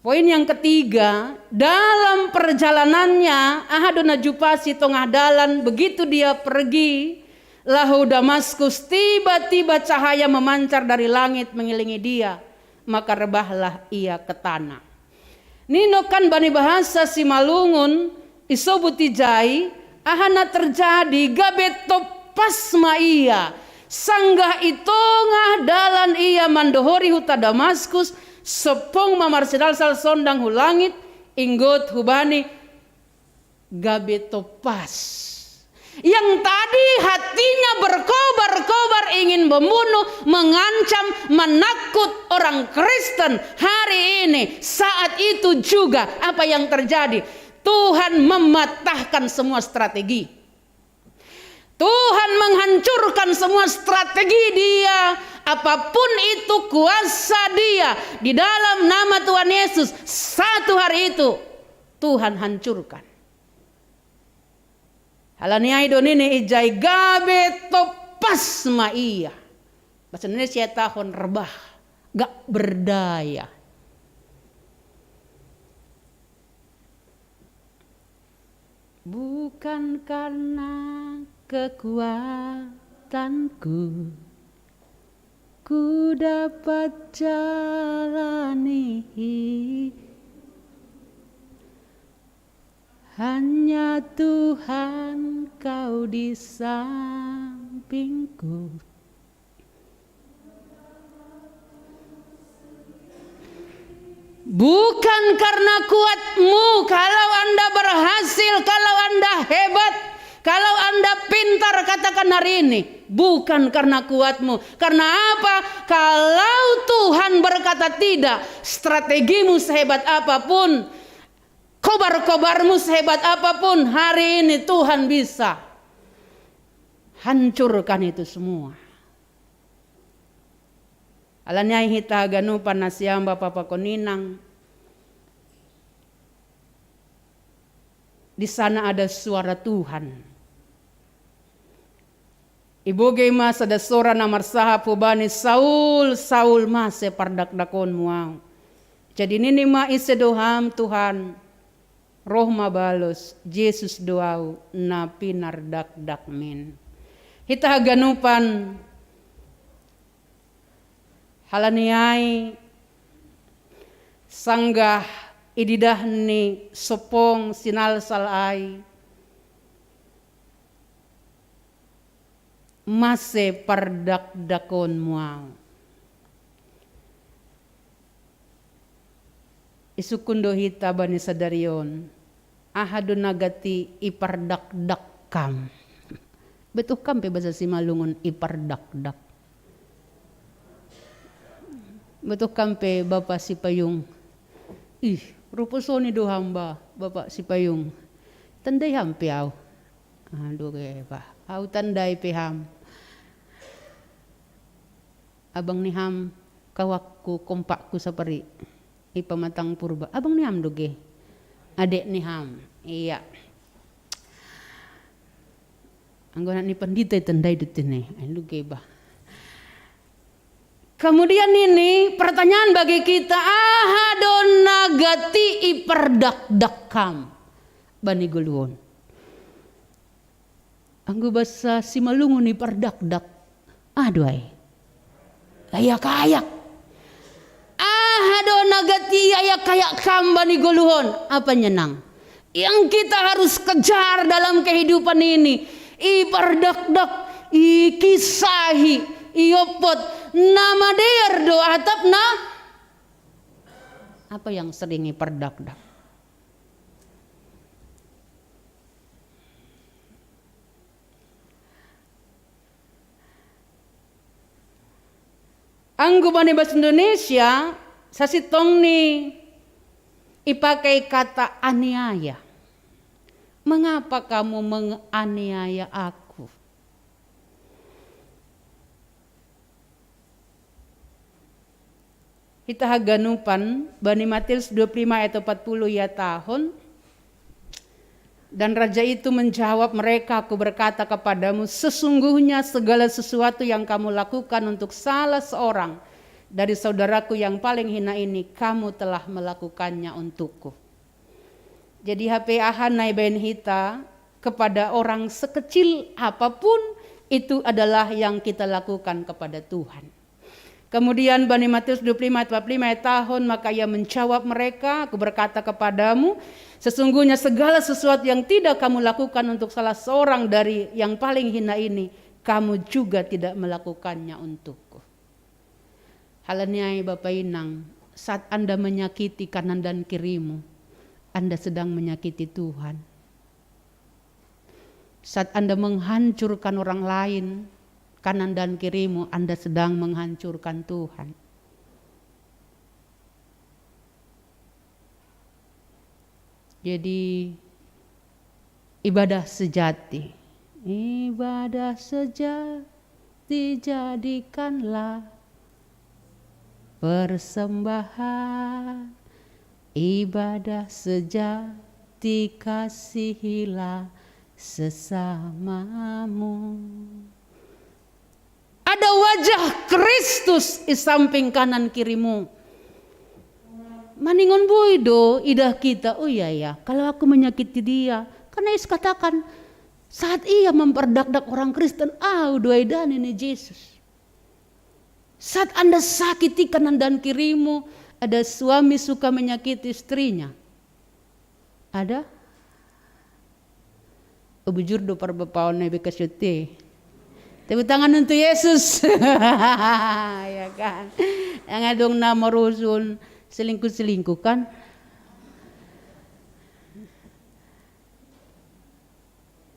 E: Poin yang ketiga, dalam perjalanannya ahadona jupasi tengah dalan begitu dia pergi lahu Damaskus tiba-tiba cahaya memancar dari langit mengelilingi dia. Maka rebahlah ia ke tanah. Nino kan bani bahasa si malungun isobuti jai ahana terjadi gabeto pasma ia sanggah itongah dalan ia mandohori huta Damaskus sepong mamarsidal sal sondang hulangit inggot hubani gabeto pas. Yang tadi hatinya berkobar-kobar ingin membunuh, mengancam, menakut orang Kristen. Hari ini saat itu juga apa yang terjadi? Tuhan mematahkan semua strategi. Tuhan menghancurkan semua strategi dia. Apapun itu kuasa dia di dalam nama Tuhan Yesus. Satu hari itu Tuhan hancurkan. Halaniai donini ijai gabe topas ma iya. Bahasa Indonesia tahun rebah, gak berdaya. Bukan karena kekuatanku ku dapat jalani, hanya Tuhan kau di sampingku. Bukan karena kuatmu, kalau Anda berhasil, kalau Anda hebat, kalau Anda pintar, katakan hari ini, bukan karena kuatmu. Karena apa? Kalau Tuhan berkata tidak, strategimu sehebat apapun, kobar-kobarmu sehebat apapun, hari ini Tuhan bisa hancurkan itu semua. Alanyai hita ganu panasiam bapa pakoninang. Di sana ada suara Tuhan. Ibu gema sada sora namar saha pubani Saul, Saul mase pardak dakon muang. Jadi nini ma ise doham Tuhan. Roh mabalos, Yesus doau na pinardak dakmin. Hita ganupan halaniai sanggah ididah ni sopong sinal salai mase pardak dakon muang. Isukundo hita bani sadarion ahadun nagati ipardak dakkam. Betul kam pe bahasa Simalungun ipardak dak. Betul kampe Bapak Sipayung. Rupusoni do hamba Bapak Sipayung. Tandai hampe au. Aduh ke pa. Au tandai pe ham. Abang ni ham kawakku kompakku sapari. Ipamatang purba. Abang ni ham doge. Adek ni ham. Iya. Anggona ni pandita tandai dutine. Aduh ke ba. Kemudian ini pertanyaan bagi kita, ahadon nagati iperdak dakam bani guluon. Anggo bahasa Simalungun iperdak dak. Aduh kayak. Ahadon nagati kayak kam bani guluon. Apa nyenang? Yang kita harus kejar dalam kehidupan ini. Iperdak dak, ikisahi, iopot. Nama der do atap na apa yang sering iperdak-dak. Anggo bani bahasa Indonesia sasitong ni ipakai kata aniaya. Mengapa kamu menganiaya aku? Kita haganupan Bani Matius 25 ayat 40 ya tahun. Dan raja itu menjawab mereka, aku berkata kepadamu, sesungguhnya segala sesuatu yang kamu lakukan untuk salah seorang dari saudaraku yang paling hina ini, kamu telah melakukannya untukku. Jadi HP ahanai ben hita kepada orang sekecil apapun, itu adalah yang kita lakukan kepada Tuhan. Kemudian Bani Matius 25 ayat 45 tahun, maka ia menjawab mereka, aku berkata kepadamu, sesungguhnya segala sesuatu yang tidak kamu lakukan untuk salah seorang dari yang paling hina ini, kamu juga tidak melakukannya untukku. Halaniai Bapak Inang, saat Anda menyakiti kanan dan kirimu, Anda sedang menyakiti Tuhan. Saat Anda menghancurkan orang lain, kanan dan kirimu, Anda sedang menghancurkan Tuhan. Jadi ibadah sejati jadikanlah persembahan. Ibadah sejati sakiti kasihilah sesamamu. Ada wajah Kristus di samping kanan kirimu. Maningon boido idah kita, oh iya ya, kalau aku menyakiti dia, karena Yesus katakan saat ia memperdakdak orang Kristen, dua edan ini Yesus. Saat Anda sakiti kanan dan kirimu, ada suami suka menyakiti istrinya. Ada? Bujur do parbapaon na bikasyute. Tepuk tangan untuk Yesus. Ya kan? Yang adong na marusun selingkuh-selingkuh kan?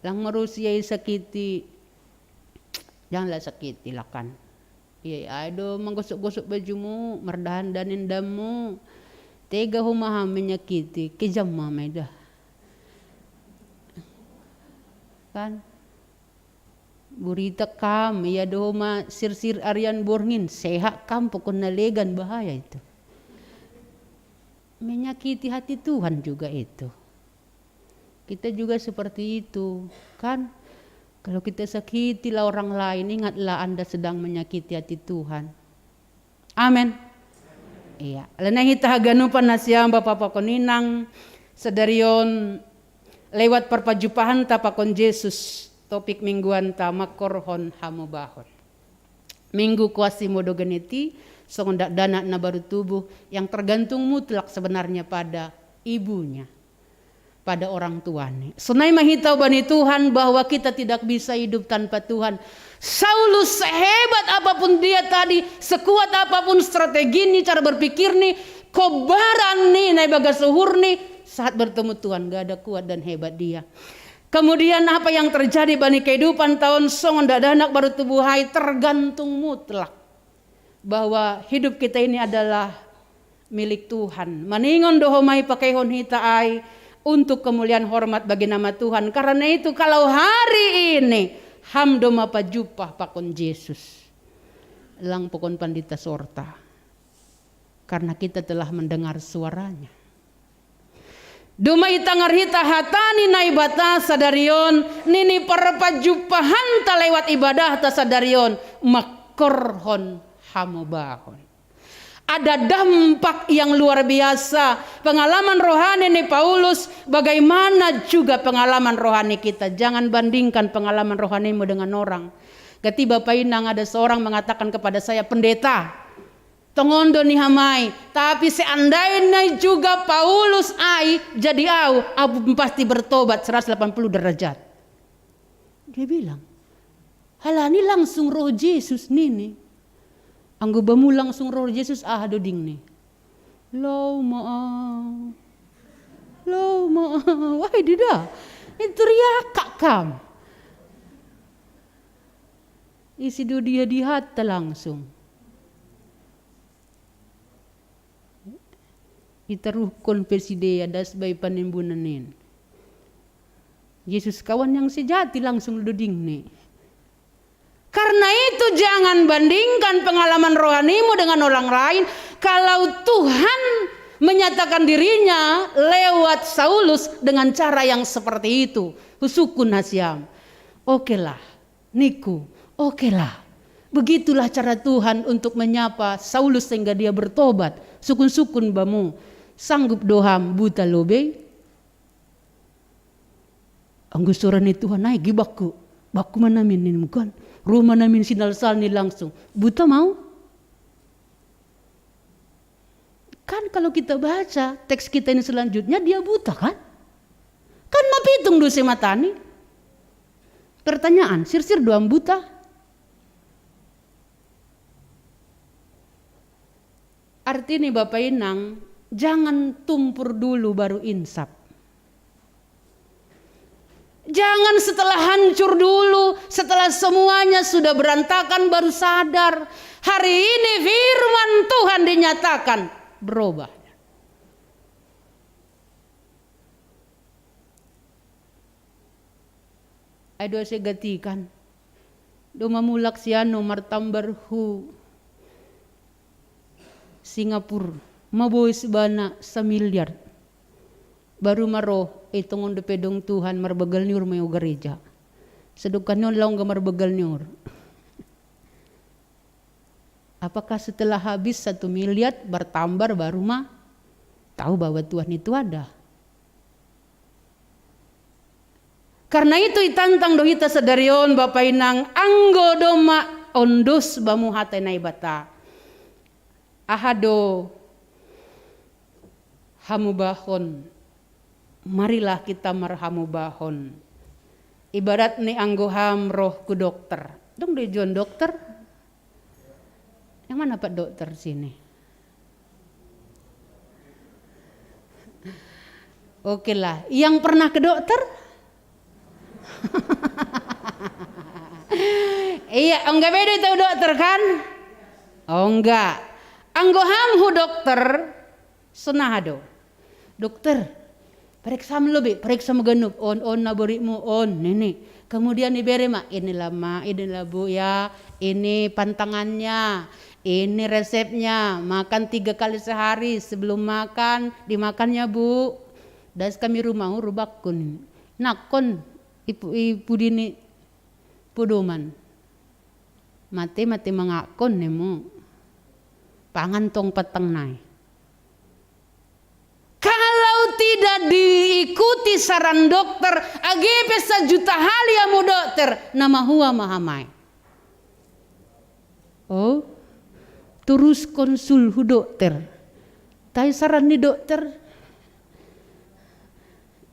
E: Lang marusia sakiti, janganlah sakiti lah kan. Iya, aduh menggosok-gosok bajumu, merdahan dan indamu. Tega humaham menyakiti, kejam mamai dah. Kan? Burita kam, ya dohoma sir-sir Aryan Borngin, sehat kam pokok nalegan bahaya itu. Menyakiti hati Tuhan juga itu. Kita juga seperti itu, kan? Kalau kita sakitilah orang lain, ingatlah Anda sedang menyakiti hati Tuhan. Amin. Iya. Lena kita haganupan nasiam Bapak Pakoninang sedarion lewat perpajupahan tapakon Yesus. Topik mingguan ta makorhon hamubahon. Minggu kuasi modo geneti songondak dana na baru tubuh yang tergantung mutlak sebenarnya pada ibunya, pada orang tuanya. Sunai mahitau bani Tuhan bahwa kita tidak bisa hidup tanpa Tuhan. Saulus sehebat apapun dia tadi, sekuat apapun strategi nih, cara berpikir nih, kobaran nih, naik bagas suhur nih, saat bertemu Tuhan gak ada kuat dan hebat dia. Kemudian apa yang terjadi bani kehidupan tahun songon dadanak baru tubuh hai tergantung mutlak bahwa hidup kita ini adalah milik Tuhan. Maningon dohomai pakai hon hita ai untuk kemuliaan hormat bagi nama Tuhan. Karena itu kalau hari ini hamdoma pajupah pakon Yesus lang pokon pandita sorta, karena kita telah mendengar suaranya. Duma itangar hita hatani naibata sadarion nini perpajupahan ta lewat ibadah ta sadarion makorhon hamubahon. Ada dampak yang luar biasa. Pengalaman rohani nih Paulus, bagaimana juga pengalaman rohani kita. Jangan bandingkan pengalaman rohanimu dengan orang. Gati Bapak Inang ada seorang mengatakan kepada saya, pendeta, tongondo ni hamai, tapi seandainya juga Paulus ai jadi abu pasti bertobat 180 derajat. Dia bilang, halani langsung roh Yesus nini. Anggo bamu langsung roh Yesus doding nih. Lo maaf. Wah tidak. Itu riak kam. Isi dia di hati langsung. Itaruh konversi dia das bayi panimbunanin. Yesus kawan yang sejati langsung doding nih. Karena itu jangan bandingkan pengalaman rohanimu dengan orang lain. Kalau Tuhan menyatakan dirinya lewat Saulus dengan cara yang seperti itu, husukun hasyam. Okelah, niku, okelah. Begitulah cara Tuhan untuk menyapa Saulus sehingga dia bertobat. Sukun-sukun bamu, sanggup doham buta lobe. Anggusuran itu Tuhan naik gibaku, baku manamin ini bukan. Rumah namin sinal salni langsung. Buta mau? Kan kalau kita baca teks kita ini selanjutnya dia buta kan? Kan mapitung dosa matani. Pertanyaan, sir-sir doang buta? Artinya Bapak Inang, jangan tumpur dulu baru insaf. Jangan setelah hancur dulu, setelah semuanya sudah berantakan baru sadar. Hari ini firman Tuhan dinyatakan berubah. Aduh saya gatikan. Doma mulak siano martambarhu Singapura. Maboy sebana 1 miliar. Baru maroh itong undo pedong Tuhan marbegal niur mayo gereja. Sedukan niur lang marbegal niur. Apakah setelah habis 1 miliar bertambah baru mah tahu bahwa Tuhan itu ada? Karena itu itantang dohita sedarion Bapak Inang anggo doma ondus bamu hatenai bata. Ahado hamubahon. Marilah kita marhamubahon. Ibarat ni anggo ham roh ku dokter. Dong dejon dokter. Yang mana Pak dokter sini? Oke lah, yang pernah ke dokter? Iya, enggak beda tahu dokter kan? Oh enggak. Anggo hamhu dokter senahado. Dokter, periksa lebih, periksa megenup on naborimu on nenek. Kemudian diberi mak, inilah mak, inilah bu ya, ini pantangannya. Ini resepnya, makan 3 kali sehari, sebelum makan dimakannya bu. Dan kami rumah rubakun, nakon ibu dini pudoman, mati mengakon nemu, pangan tong peteng nai. Kalau tidak diikuti saran dokter, AGP 1 juta hali amu dokter, nama huwa mahamai. Oh. Terus konsul hu dokter. Tai saran ni dokter.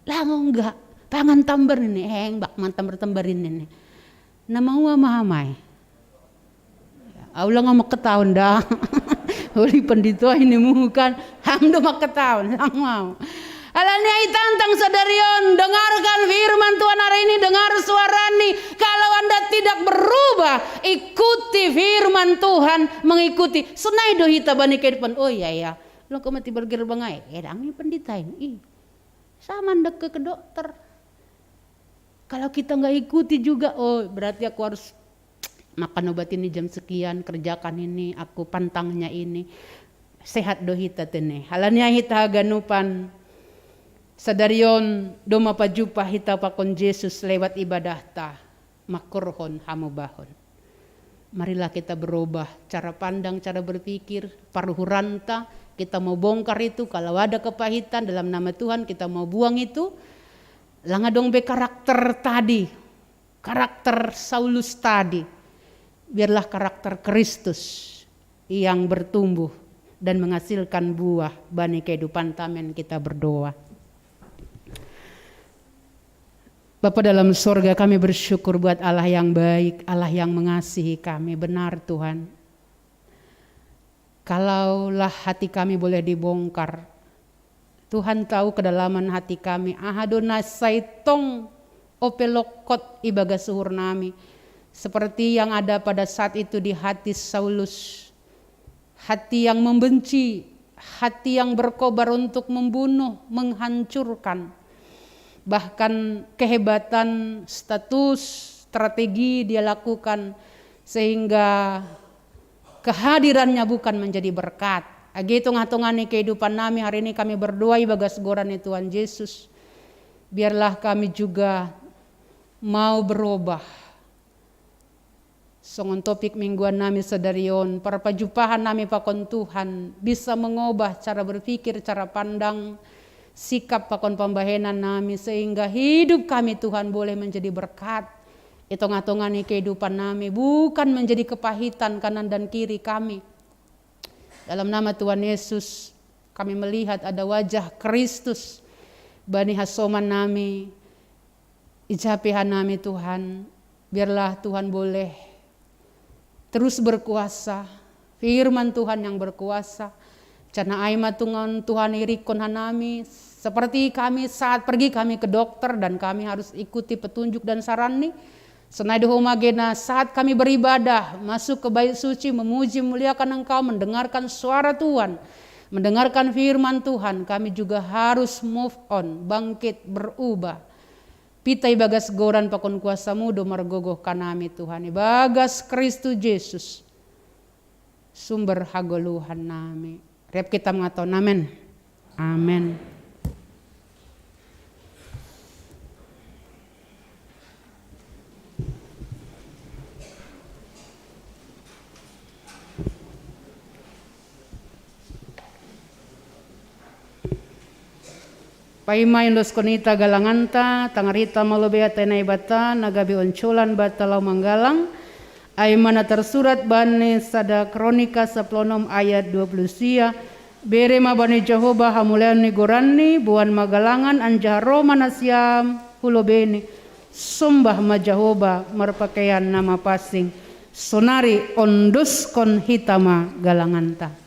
E: Lah enggak. Pangan tambar ini. Bak man tambar-tambarin ini. Nama huwa mahamai. Aulah ngamak ketahun dah. Oli pendito ini mukan. Hamdo mak ketahun. Lang mau. Alanya itantang sadarion, dengarkan firman Tuhan hari ini, dengar suarani. Kalau Anda tidak berubah, ikuti firman Tuhan, mengikuti. Senai dohita bani kehidupan. Oh iya, lo kok mati berger bangai. Edangnya pendeta ini. Sama ndak ke dokter. Kalau kita nggak ikuti juga, oh berarti aku harus makan obat ini jam sekian, kerjakan ini, aku pantangnya ini. Sehat dohita tene. Halanya hita ganupan. Sadarion doma pajupa hita pakon Yesus lewat ibadah ta makurhon hamubahon. Marilah kita berubah cara pandang, cara berpikir, paruhuranta. Kita mau bongkar itu, kalau ada kepahitan dalam nama Tuhan kita mau buang itu. Langadong be karakter tadi, karakter Saulus tadi. Biarlah karakter Kristus yang bertumbuh dan menghasilkan buah bani kehidupan tamen kita berdoa. Bapa dalam surga, kami bersyukur buat Allah yang baik, Allah yang mengasihi kami. Benar Tuhan, kalaulah hati kami boleh dibongkar, Tuhan tahu kedalaman hati kami. Ahadona saitong opelokot ibaga suhur nami, seperti yang ada pada saat itu di hati Saulus. Hati yang membenci, hati yang berkobar untuk membunuh, menghancurkan. Bahkan kehebatan, status, strategi dia lakukan sehingga kehadirannya bukan menjadi berkat. Agi hitung-hitungani kehidupan kami hari ini kami berdoa bagas gorane Tuhan Yesus. Biarlah kami juga mau berubah. Songon topik mingguan nami sedarion, para pajupahan nami pakon Tuhan bisa mengubah cara berpikir, cara pandang, sikap pakon pembahenan nami sehingga hidup kami Tuhan boleh menjadi berkat. Hitung-hitungani kehidupan nami bukan menjadi kepahitan kanan dan kiri kami. Dalam nama Tuhan Yesus kami melihat ada wajah Kristus bani hasoman nami, ijapihan nami Tuhan. Biarlah Tuhan boleh terus berkuasa, firman Tuhan yang berkuasa. Cana aima tungan Tuhan irikon hanami, seperti kami saat pergi kami ke dokter dan kami harus ikuti petunjuk dan saran nih. Senai dohomagena saat kami beribadah, masuk ke bait suci, memuji muliakan Engkau, mendengarkan suara Tuhan, mendengarkan firman Tuhan, kami juga harus move on, bangkit, berubah. Pitai bagas goran pakon kuasamu do margogoh kanami Tuhan, bagas Kristus Yesus, sumber hagoluhan nami. Rep kita mengaton amin. Amin. Paimay los konita galanganta, tangarita malobea tenay bata, nagabi oncolan bata lau manggalang, ay mana tersurat bani sada kronika saplonom ayat 20 sia, bere ma bani Jehovah hamulean ni gorani, buan magalangan anjaro manasiam hulobeni, sumbah ma Jehovah marpakaian nama pasing, sonari ondus kon hitama galanganta.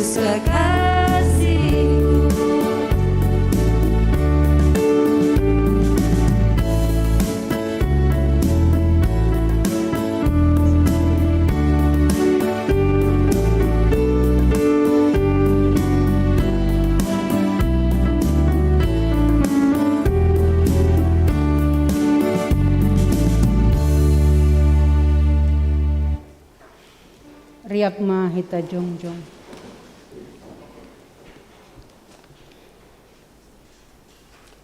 F: Yesus kekasihku.
E: Riak mahita jongjong.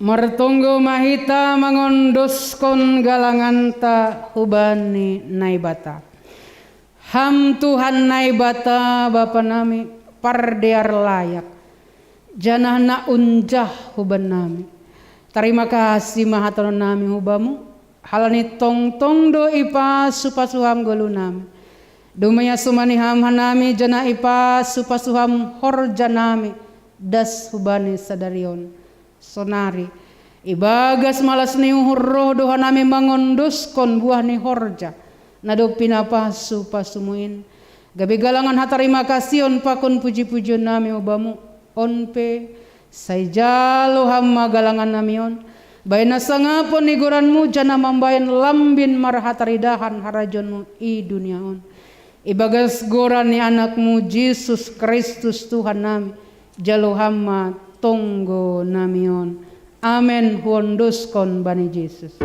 E: Martunggu mahita mangondoskon galanganta hubani naibata. Ham Tuhan naibata Bapa nami pardear layak. Janah na unjah huban nami. Terima kasih mahatono nami hubamu. Halani tong do ipa supasuham golu nami. Dumaya sumani ham hanami jana ipa supasuham horja nami das hubani sadarion sonari ibagas malas ni roh doha nami mangondoskon buah ni horja nado pinapa supasumuin gabi galangan hatarima kasihan pakon puji-pujian nami ubamu onpe saijalo hamma galangan nami on baina sangapon iguranmu jana mambayan lambin marhataridahan harajonmu i dunia on. Ibagas goran ni anakmu Yesus Kristus Tuhan nami jalo hamma tonggo namion. Amen huondoskon bani Yesus.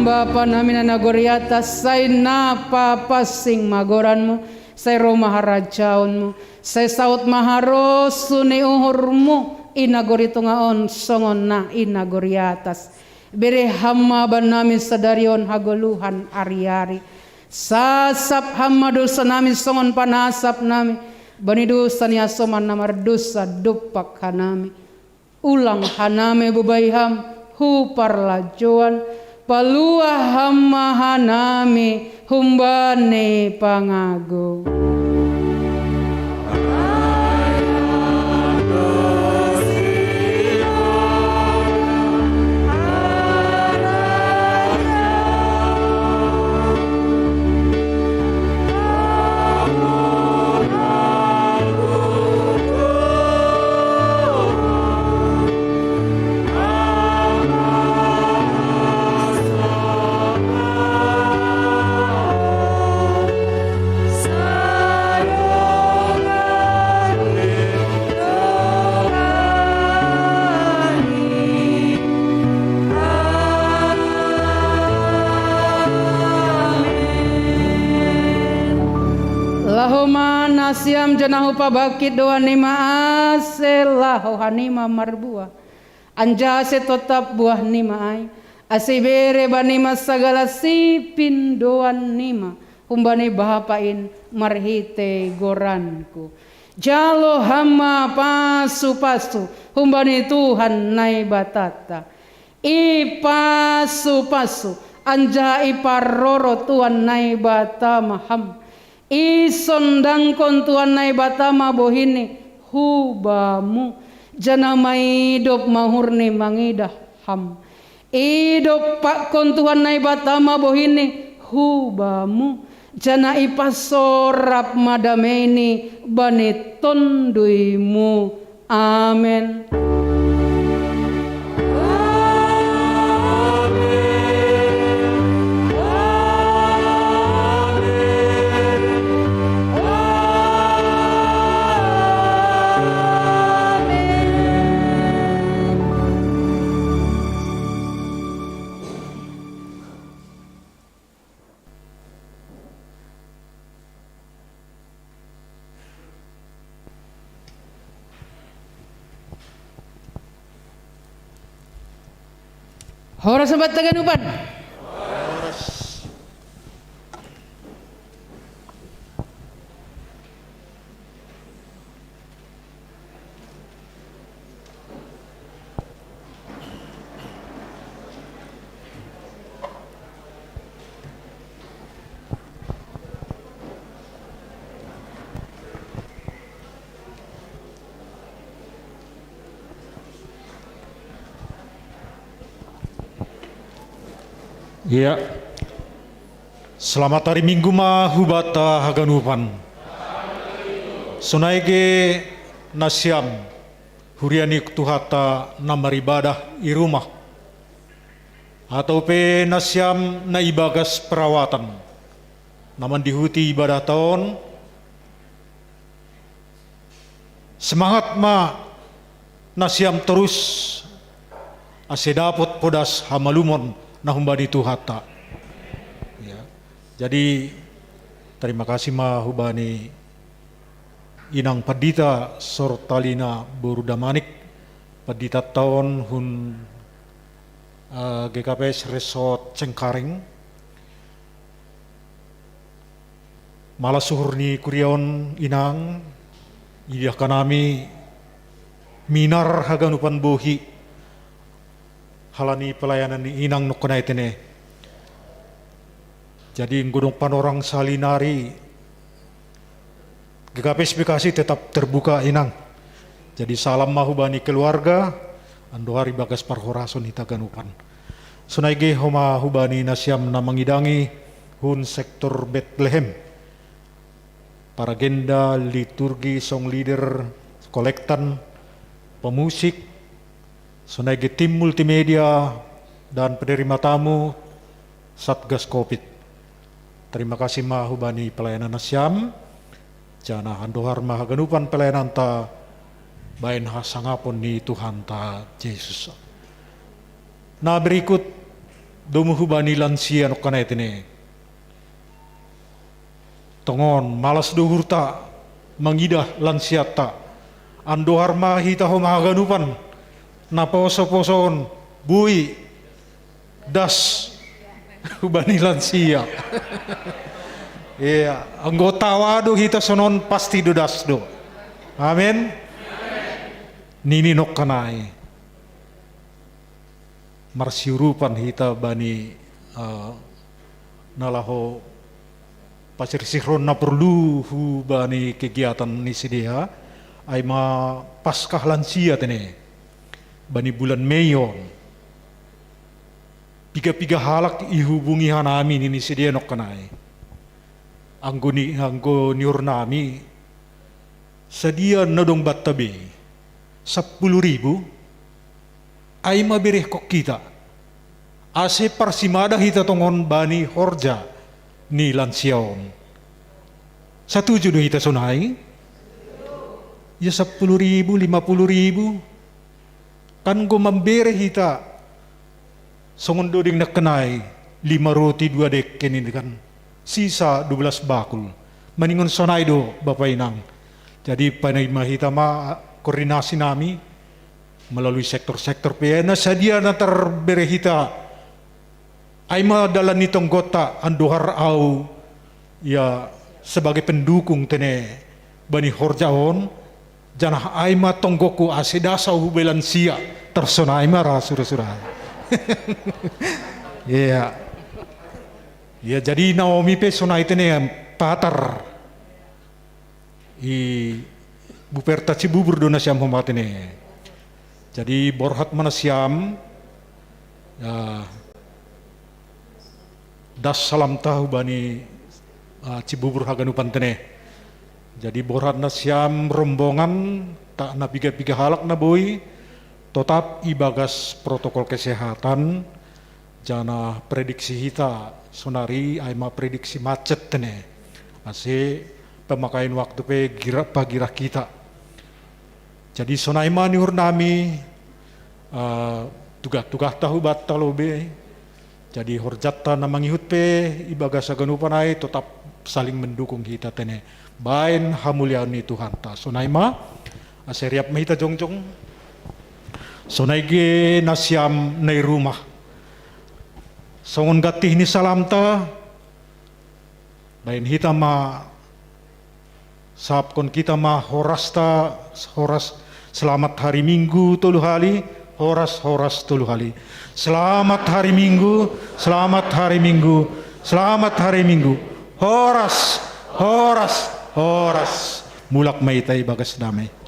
E: Bapa namin na nagoriata say napapasing magoranmu say romaharajaon mo say saut maharos suni uhurmu inagorito ngaon songon na inagoriatas bere hamma ban namin sa darion hagoluhan ari-ari sasap hamma dosa namin songon panasap namin banidosa niya soman namardosa dupak hanami ulang hanami bubayham huparlajoan palua hamma hanami humbane pangago. Nasiam janahu pabakit doa nima aselahu hanima marbua anja se tetap buah nima ai asibere banima sagala sipin doan nima humbani bahapain marhite goranku jalo hama pasu humbani Tuhan nai batata ipasu anja iparoro Tuhan nai batamaham isondang kon Tuhan nai batama bohini hubamu jana maidop mahurni mangidah ham idop pak kon Tuhan nai batama bohini hubamu jana ipasorap madameni bani tonduimu amen. Horas Sabat Taganupan.
F: Iya. Selamat hari Minggu ma hubata haganupan. Sunaige nasyam huriani kutuhata namaribadah i rumah. Atau pe nasyam na ibagas perawatan. Naman dihuti ibadah tahun. Semangat ma nasyam terus ase dapot podas hamalumon na humbani tuhata. Ya. Jadi terima kasih ma hubani inang padita sortalina Borudamanik padita tahun hun GKPS Resort Cengkareng malah suhur ni kuriaon inang iya kanami minar haganupan bohi halani pelayanan ni inang nukunay tene. Jadi ngudong panorang salinari GKPS Bekasi tetap terbuka inang. Jadi salam mahubani keluarga ando hari bagas parhorason hitaganupan. Sunaige homa hubani nasyam na mangidangi hun sektor Bethlehem. Para agenda, liturgi, song leader, kolektan, pemusik, Sunaige tim multimedia dan penerima tamu Satgas Covid. Terima kasih mahubani pelayanan nasyam. Jana handohar mahaganupan pelayanan ta bain hasangapon ni Tuhan ta Yesus. Nah berikut domu hubani lansia nokana itine. Tongon malas duhur ta mangidah lansia ta. Andohar mahita ho mahaganupan. Na poso-poson bui das hubani lansia. Iya, anggota wado kita sonon pasti do das do. Amin. Nini nok kanai. Marsiurupan hita bani nalaho pasir sihron na perlu hubani kegiatan ni sedia ay ma paskah lansia tene. Bani bulan Meyon piga-piga halak ihubungi hanami ini sedia nok kanai anggo niur nami sedia nodong battabe 10.000 ay mabirih kok kita ase parsimada hita tongon bani horja ni lansiaon satuju do hita sunai ya 10.000 50.000 kan go mambere hita songondo ding nakenai 5 roti 2 dek kenin kan sisa 12 bakul maningon sonay do Bapak Inang. Jadi panay mahita ma koordinasi nami melalui sektor-sektor PN sadia na terbere hita ay madalan nitong gota andohar au ya sebagai pendukung tene bani horjaon janah ay matonggoku asidasa hubelan sia tersona ay marah surah-surah. Iya. Ya jadi Naomi pe sona itene patar i buperta cibubur dona siam homatene. Jadi borhat mana siam ya das salam tahu bani cibubur haganupan tene. Jadi borhat na siam rombongan tak na piga-piga halak na boy tetap ibagas protokol kesehatan jana prediksi hita sonari aima prediksi macet tene ase pemakaian waktu pe gira kita. Jadi sonaima niur nami tugah tahu batalobe jadi horjata na mangihut pe ibagas aganupanai tetap saling mendukung kita tene. Bain hamuliani Tuhan ta sonaima aseriap mahita jongjong sonaige nasyam nai rumah songon gatih ni salamta, bain hita ma sapkon kita ma horas selamat hari Minggu tolu hali, horas tolu hali. Selamat hari Minggu, selamat hari Minggu, selamat hari Minggu. Horas. Mulak maitai bagas damai.